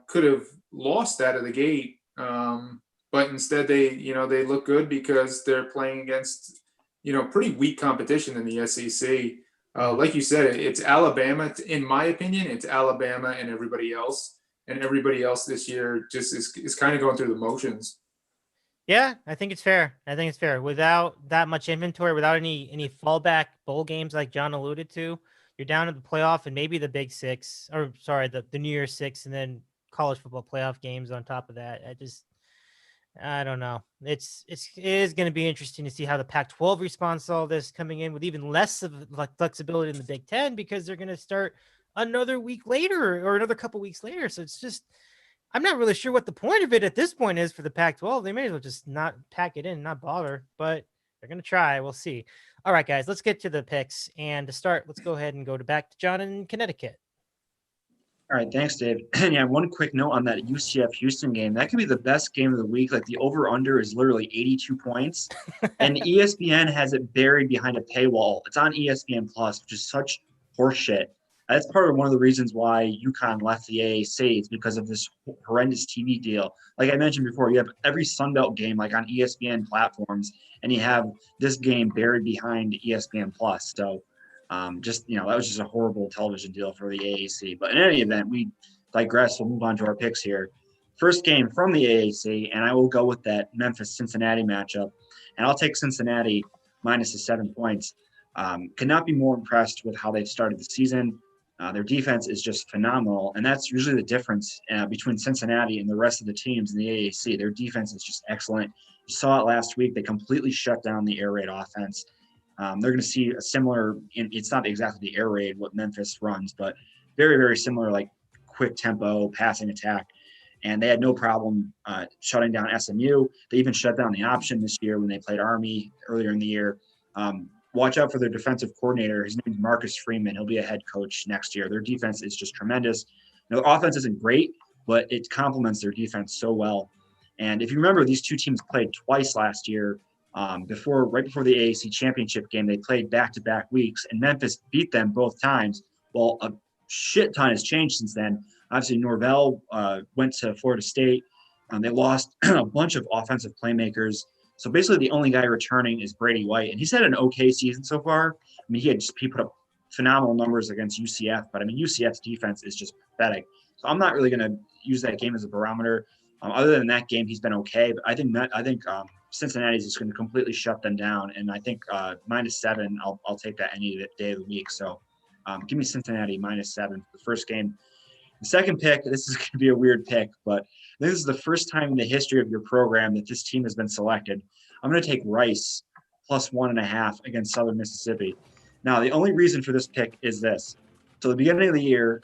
could have lost out of the gate. But instead they look good because they're playing against, pretty weak competition in the SEC. Like you said, it's Alabama. In my opinion, it's Alabama and everybody else. And everybody else this year just is kind of going through the motions. Yeah, I think it's fair. Without that much inventory, without any fallback bowl games like John alluded to, you're down to the playoff and maybe the Big Six, the New Year's Six, and then college football playoff games on top of that. I don't know. It is going to be interesting to see how the Pac-12 responds to all this, coming in with even less of like flexibility in the Big Ten, because they're going to start another week later or another couple weeks later. So it's just, I'm not really sure what the point of it at this point is for the Pac-12. They may as well just not pack it in, not bother, but they're going to try. We'll see. All right, guys, let's get to the picks. And to start, let's go ahead and go back to John in Connecticut. All right, thanks, Dave. And yeah, one quick note on that UCF Houston game. That could be the best game of the week. Like the over/under is literally 82 points, and ESPN has it buried behind a paywall. It's on ESPN Plus, which is such horseshit. That's part of one of the reasons why UConn left the AAC is because of this horrendous TV deal. Like I mentioned before, you have every Sunbelt game like on ESPN platforms, and you have this game buried behind ESPN Plus. So. That was just a horrible television deal for the AAC. But in any event, we digress. We'll move on to our picks here. First game from the AAC, and I will go with that Memphis-Cincinnati matchup. And I'll take Cincinnati minus the 7 points. Could not be more impressed with how they've started the season. Their defense is just phenomenal, and that's usually the difference between Cincinnati and the rest of the teams in the AAC. Their defense is just excellent. You saw it last week. They completely shut down the air raid offense. They're going to see a similar, it's not exactly the air raid what Memphis runs, but very, very similar, like quick tempo passing attack. And they had no problem shutting down SMU. They even shut down the option this year when they played Army earlier in the year. Watch out for their defensive coordinator. His name is Marcus Freeman. He'll be a head coach next year. Their defense is just tremendous. Their offense isn't great, but it complements their defense so well. And if you remember, these two teams played twice last year. Right before the AAC championship game, they played back-to-back weeks, and Memphis beat them both times. Well, a shit ton has changed since then. Obviously, Norvell went to Florida State. They lost a bunch of offensive playmakers. So basically, the only guy returning is Brady White, and he's had an okay season so far. I mean, he put up phenomenal numbers against UCF, but I mean, UCF's defense is just pathetic. So I'm not really going to use that game as a barometer. Other than that game, he's been okay, but I think Cincinnati is just going to completely shut them down, and I think -7. I'll take that any day of the week. So give me Cincinnati -7 for the first game. The second pick, this is going to be a weird pick, but this is the first time in the history of your program that this team has been selected. I'm going to take Rice +1.5 against Southern Mississippi. Now, the only reason for this pick is this. So the beginning of the year,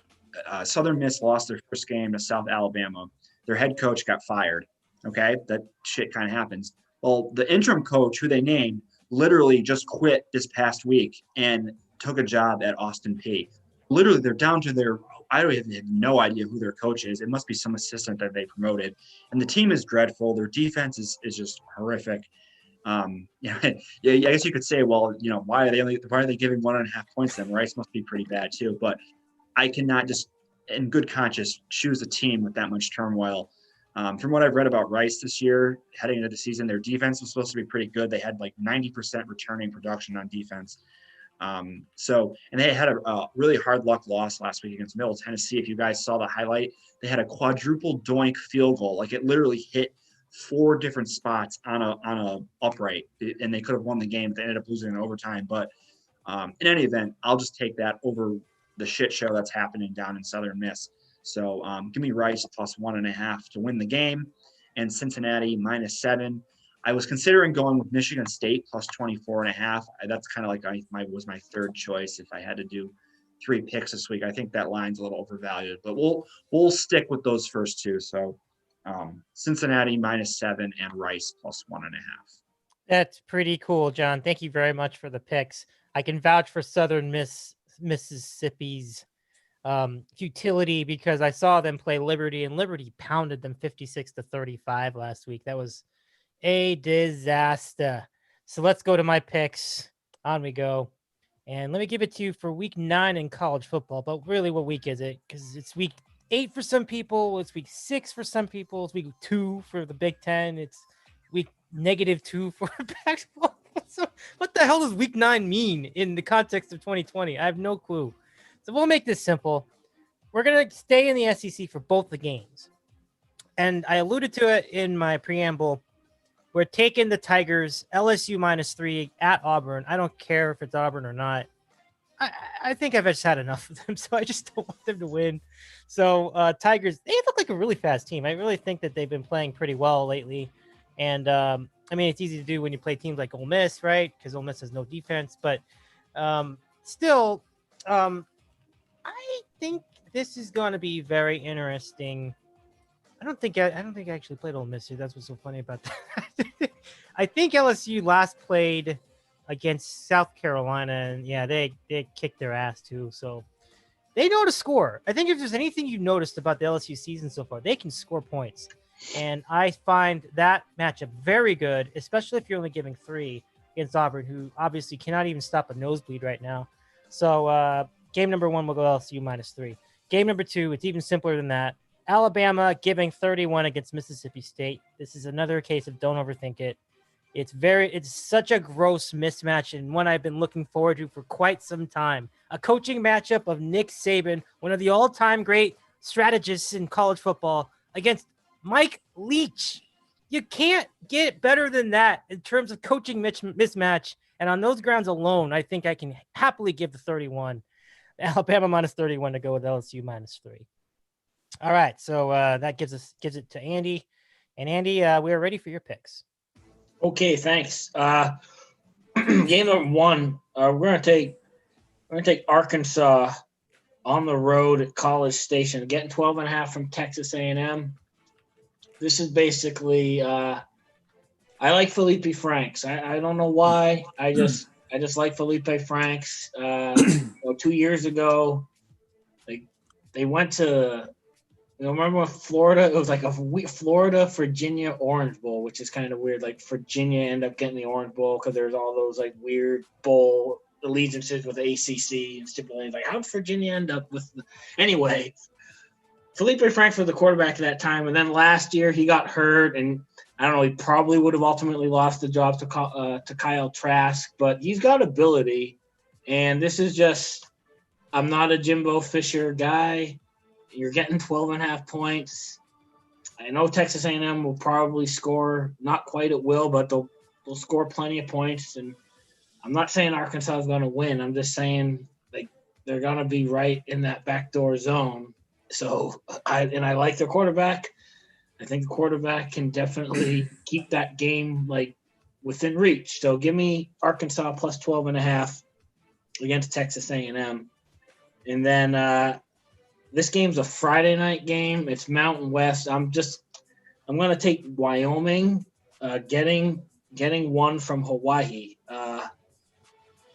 Southern Miss lost their first game to South Alabama. Their head coach got fired. Okay, that shit kind of happens. Well, the interim coach who they named literally just quit this past week and took a job at Austin Peay. Literally, they're down to I have no idea who their coach is. It must be some assistant that they promoted. And the team is dreadful. Their defense is just horrific. I guess you could say, well, why are they giving 1.5 points then? Rice must be pretty bad too. But I cannot just, in good conscience, choose a team with that much turmoil. From what I've read about Rice this year, heading into the season, their defense was supposed to be pretty good. They had like 90% returning production on defense. And they had a really hard luck loss last week against Middle Tennessee. If you guys saw the highlight, they had a quadruple doink field goal. Like it literally hit 4 different spots on a upright, and they could have won the game. They ended up losing in overtime. But in any event, I'll just take that over the shit show that's happening down in Southern Miss. So give me Rice +1.5 to win the game, and Cincinnati -7. I was considering going with Michigan State +24.5. That's kind of like was my third choice if I had to do 3 picks this week. I think that line's a little overvalued, but we'll stick with those first two. So Cincinnati -7 and Rice +1.5. That's pretty cool, John. Thank you very much for the picks. I can vouch for Southern Mississippi's futility because I saw them play Liberty, and Liberty pounded them 56-35 last week. That was a disaster. So let's go to my picks. On we go. And let me give it to you for week 9 in college football. But really, what week is it? Because it's week 8 for some people. It's week 6 for some people. It's week 2 for the Big Ten. It's week -2 for Pac-12. So what the hell does week 9 mean in the context of 2020? I have no clue. So we'll make this simple. We're going to stay in the SEC for both the games. And I alluded to it in my preamble. We're taking the Tigers, LSU -3 at Auburn. I don't care if it's Auburn or not. I think I've just had enough of them, so I just don't want them to win. So Tigers, they look like a really fast team. I really think that they've been playing pretty well lately. And I mean, it's easy to do when you play teams like Ole Miss, right? Because Ole Miss has no defense. But still, I think this is going to be very interesting. I don't think I actually played Ole Miss. That's what's so funny about that. I think LSU last played against South Carolina, and yeah, they kicked their ass too. So they know to score. I think if there's anything you noticed about the LSU season so far, they can score points, and I find that matchup very good, especially if you're only giving 3 against Auburn, who obviously cannot even stop a nosebleed right now. So game number 1 will go LSU -3. Game number 2, it's even simpler than that. Alabama giving 31 against Mississippi State. This is another case of don't overthink it. It's such a gross mismatch and one I've been looking forward to for quite some time. A coaching matchup of Nick Saban, one of the all-time great strategists in college football, against Mike Leach. You can't get better than that in terms of coaching mismatch. And on those grounds alone, I think I can happily give the 31. Alabama -31 to go with LSU -3. All right, so that gives it to Andy, and Andy, we are ready for your picks. Okay, thanks. Game number 1, we're gonna take Arkansas on the road at College Station, getting 12.5 from Texas A&M. This is basically I like Felipe Franks. I don't know why. I just like Felipe Franks. 2 years ago, they went to. Remember when Florida? It was like a Florida Virginia Orange Bowl, which is kind of weird. Like Virginia ended up getting the Orange Bowl because there's all those like weird bowl allegiances with ACC and stipulations. Like, how did Virginia end up with? Anyway, Felipe Franks was the quarterback at that time, and then last year he got hurt, and I don't know. He probably would have ultimately lost the job to Kyle Trask, but he's got ability, and this is just. I'm not a Jimbo Fisher guy. You're getting 12.5 points. I know Texas A&M will probably score, not quite at will, but they'll score plenty of points. And I'm not saying Arkansas is going to win. I'm just saying like they're going to be right in that backdoor zone. So I like their quarterback. I think the quarterback can definitely keep that game like within reach. So give me Arkansas plus 12.5 against Texas A&M. And then this game's a Friday night game. It's Mountain West. I'm going to take Wyoming, getting 1 from Hawaii.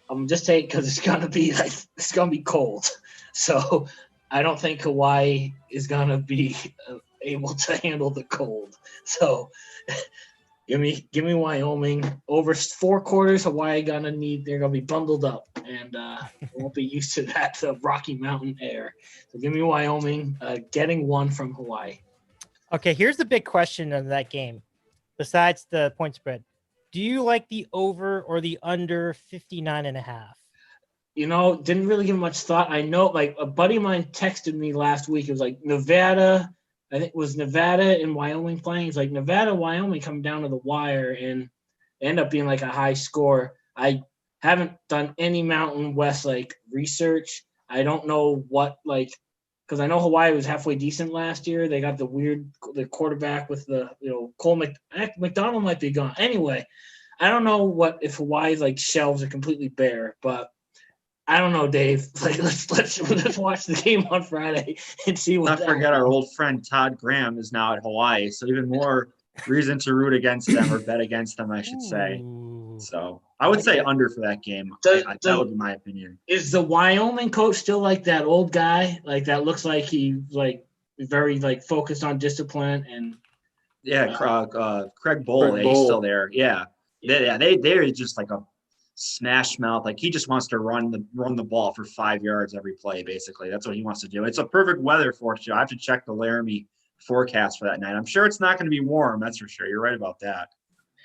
I'm just taking because it's going to be cold. So I don't think Hawaii is going to be able to handle the cold. So give me Wyoming over 4 quarters. Hawaii they're going to be bundled up and won't be used to that Rocky Mountain air. So give me Wyoming, getting 1 from Hawaii. Okay, here's the big question of that game. Besides the point spread, do you like the over or the under 59.5? Didn't really give much thought. I know, like a buddy of mine texted me last week. It was like Nevada. I think it was Nevada and Wyoming playing. It's like Nevada, Wyoming come down to the wire and end up being like a high score. I haven't done any Mountain West like research. I don't know what because I know Hawaii was halfway decent last year. They got the quarterback with the Cole McDonald might be gone. Anyway, I don't know if Hawaii's like shelves are completely bare, but I don't know, Dave. Like let's watch the game on Friday and see what. Not forget our old friend Todd Graham is now at Hawaii, so even more reason to root against them or bet against them, I should say. So I would say under for that game. That would be my opinion. Is the Wyoming coach still like that old guy? Like that looks like he very focused on discipline and. Yeah, Craig Bowl. He's still there. Yeah. They're just like a smash mouth. Like he just wants to run the ball for 5 yards every play. Basically, that's what he wants to do. It's a perfect weather for you. I have to check the Laramie forecast for that night. I'm sure it's not going to be warm. That's for sure. You're right about that.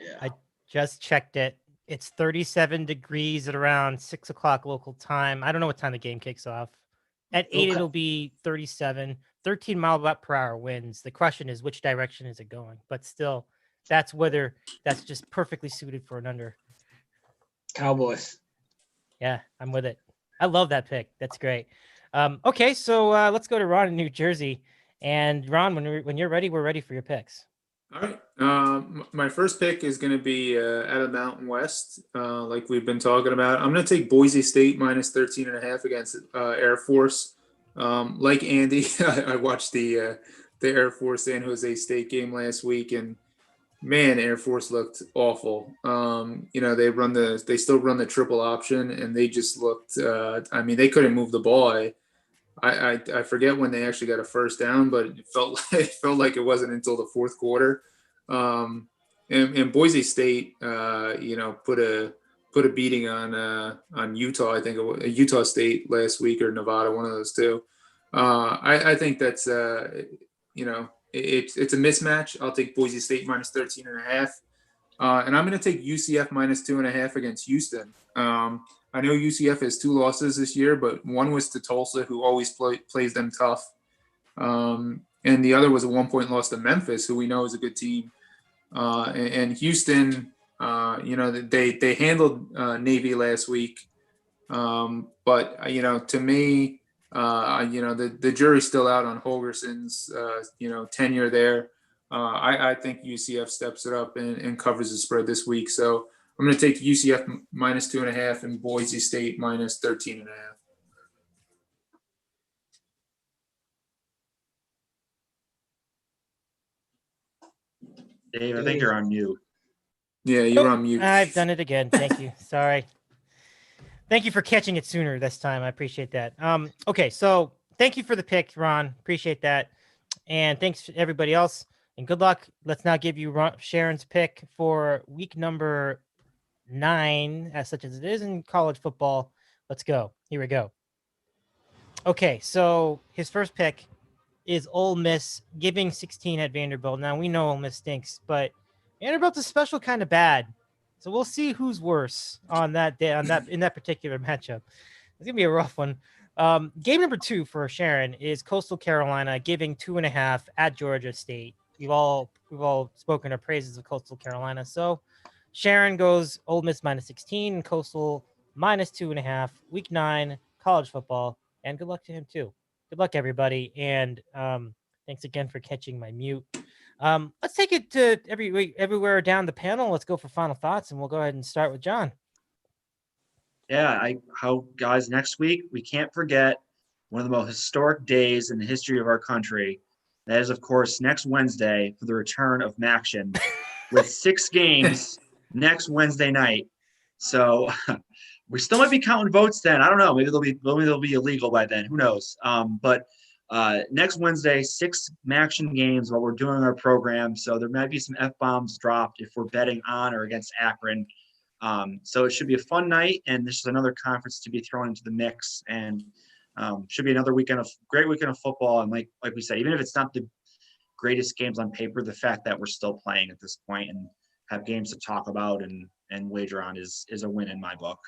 Yeah. I just checked it. It's 37 degrees at around 6 o'clock local time. I don't know what time the game kicks off. At 8, It'll be 37, 13 miles per hour winds. The question is, which direction is it going? But still, that's just perfectly suited for an under. Cowboys. Yeah, I'm with it. I love that pick. That's great. Okay, so let's go to Ron in New Jersey. And Ron, when you're ready, we're ready for your picks. All right. My first pick is going to be out of Mountain West, like we've been talking about. I'm going to take Boise State minus 13.5 against Air Force. Like Andy, I watched the Air Force San Jose State game last week, and man, Air Force looked awful. They still run the triple option, and they just looked. I mean, they couldn't move the ball. I forget when they actually got a first down, but it felt like it wasn't until the fourth quarter. And Boise State, put a beating on Utah. I think it was Utah State last week, or Nevada, one of those two. I think that's it's a mismatch. I'll take Boise State minus 13.5. And I'm going to take UCF minus 2.5 against Houston. I know UCF has 2 losses this year, but one was to Tulsa, who always plays them tough. And the other was a 1-point loss to Memphis, who we know is a good team. And Houston, they handled Navy last week. But to me, the jury's still out on Holgerson's, tenure there. I think UCF steps it up and covers the spread this week. So I'm going to take UCF minus 2.5 and Boise State minus 13.5. Dave, I think you're on mute. Yeah, you're on mute. I've done it again. Thank you. Sorry. Thank you for catching it sooner this time. I appreciate that. Okay, so thank you for the pick, Ron. Appreciate that. And thanks to everybody else. And good luck. Let's now give you Sherrin's pick for week number 9, as such as it is in college football. Let's go. Here we go. Okay, so his first pick is Ole Miss giving 16 at Vanderbilt. Now we know Ole Miss stinks, but Vanderbilt's a special kind of bad. So we'll see who's worse on that day, in that particular matchup. It's gonna be a rough one. Game number 2 for Sherrin is Coastal Carolina giving 2.5 at Georgia State. We've all spoken our praises of Coastal Carolina. So Sherrin goes Ole Miss minus 16 and Coastal minus 2.5. Week 9 college football, and good luck to him too. Good luck, everybody, and thanks again for catching my mute. Let's take it to everywhere down the panel. Let's go for final thoughts, and we'll go ahead and start with John. Yeah, guys, next week, we can't forget one of the most historic days in the history of our country. That is, of course, next Wednesday for the return of Maction with 6 games next Wednesday night. So we still might be counting votes then. I don't know. Maybe they'll be illegal by then. Who knows? But next Wednesday, 6 Maction games while we're doing our program. So there might be some F-bombs dropped if we're betting on or against Akron. So it should be a fun night, and this is another conference to be thrown into the mix, and should be another great weekend of football. And like we said, even if it's not the greatest games on paper, the fact that we're still playing at this point and have games to talk about and wager on is a win in my book.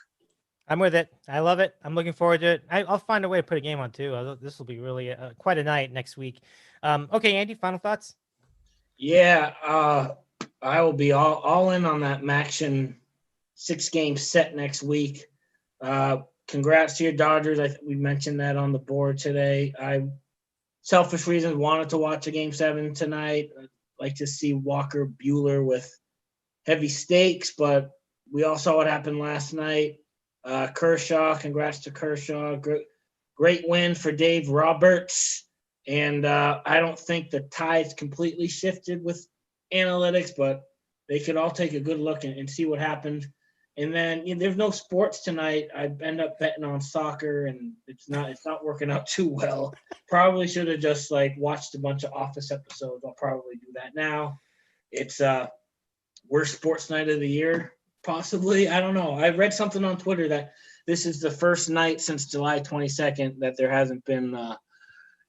I'm with it. I love it. I'm looking forward to it. I'll find a way to put a game on too. This will be really quite a night next week. Okay, Andy, final thoughts? Yeah, I will be all in on that Maction 6-game set next week. Congrats to your Dodgers. We mentioned that on the board today. I, selfish reasons, wanted to watch a Game 7 tonight. I'd like to see Walker Buehler with heavy stakes, but we all saw what happened last night. Kershaw, congrats to Kershaw. Great win for Dave Roberts. And I don't think the tide's completely shifted with analytics, but they could all take a good look and see what happened. And then there's no sports tonight. I end up betting on soccer, and it's not working out too well. Probably should have just watched a bunch of Office episodes. I'll probably do that now. It's worst sports night of the year, possibly. I don't know. I read something on Twitter that this is the first night since July 22nd that there hasn't been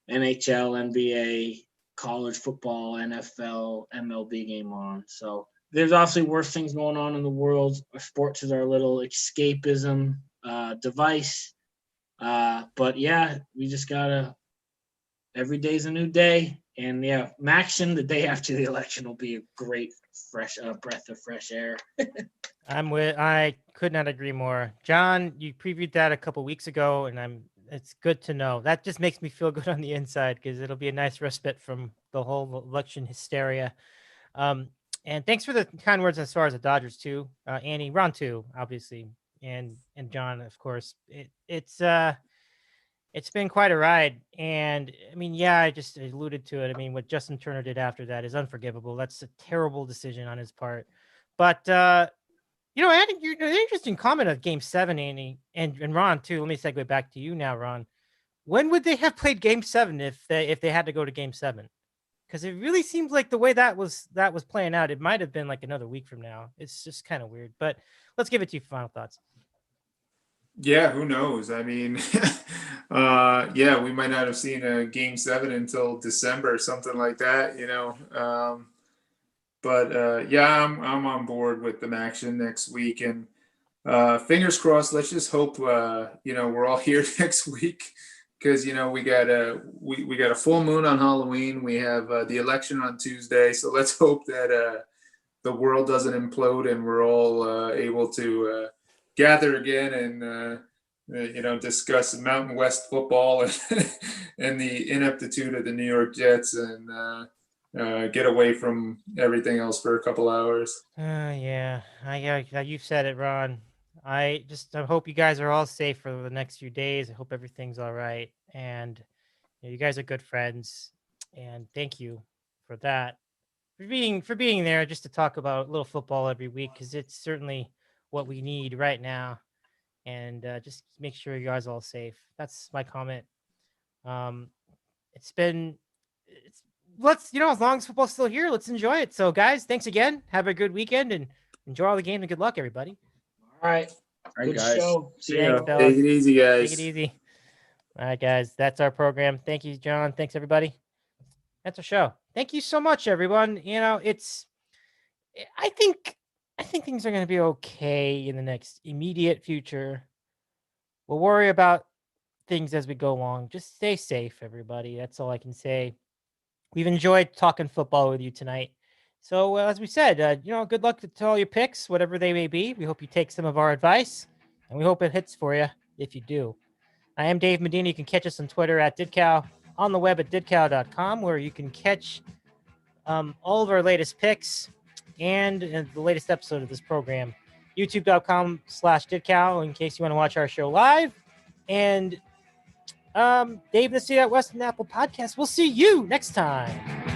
NHL, NBA, college football, NFL, MLB game on. So there's obviously worse things going on in the world. Sports is our little escapism device. But yeah, we just gotta, every day's a new day. And yeah, Maction the day after the election will be a great fresh breath of fresh air. I could not agree more. John, you previewed that a couple weeks ago, and it's good to know. That just makes me feel good on the inside because it'll be a nice respite from the whole election hysteria. And thanks for the kind words as far as the Dodgers too, Annie, Ron too, obviously, and John, of course. It's been quite a ride, and I mean, yeah, I just alluded to it. I mean, what Justin Turner did after that is unforgivable. That's a terrible decision on his part. But adding an interesting comment of Game 7, Annie, and Ron too. Let me segue back to you now, Ron. When would they have played Game 7 if they had to go to Game 7? Because it really seems like the way that was playing out, it might have been like another week from now. It's just kind of weird. But let's give it to you for final thoughts. Yeah, who knows? I mean, we might not have seen a Game 7 until December or something like that, I'm on board with them action next week, and fingers crossed. Let's just hope we're all here next week, because we got a full moon on Halloween. We have the election on Tuesday, so let's hope that the world doesn't implode and we're all able to gather again and discuss Mountain West football and the ineptitude of the New York Jets and get away from everything else for a couple hours. Yeah, you've said it, Ron. I hope you guys are all safe for the next few days. I hope everything's all right, and you guys are good friends, and thank you for that, for being there just to talk about a little football every week, because it's certainly what we need right now. And just make sure you guys are all safe. That's my comment. As long as football's still here, let's enjoy it. So guys, thanks again. Have a good weekend and enjoy all the game, and good luck, everybody. All right. Good guys. Show. See ya. Take it easy, guys. Take it easy. All right, guys. That's our program. Thank you, John. Thanks, everybody. That's our show. Thank you so much, everyone. I think things are going to be okay in the next immediate future. We'll worry about things as we go along. Just stay safe, everybody. That's all I can say. We've enjoyed talking football with you tonight. So as we said, good luck to all your picks, whatever they may be. We hope you take some of our advice, and we hope it hits for you if you do. I am Dave Medina. You can catch us on Twitter at DITCOW, on the web at DITCOW.com, where you can catch all of our latest picks and the latest episode of this program. YouTube.com/DITCOW in case you want to watch our show live. And Dave, the See That West and Apple podcast. We'll see you next time.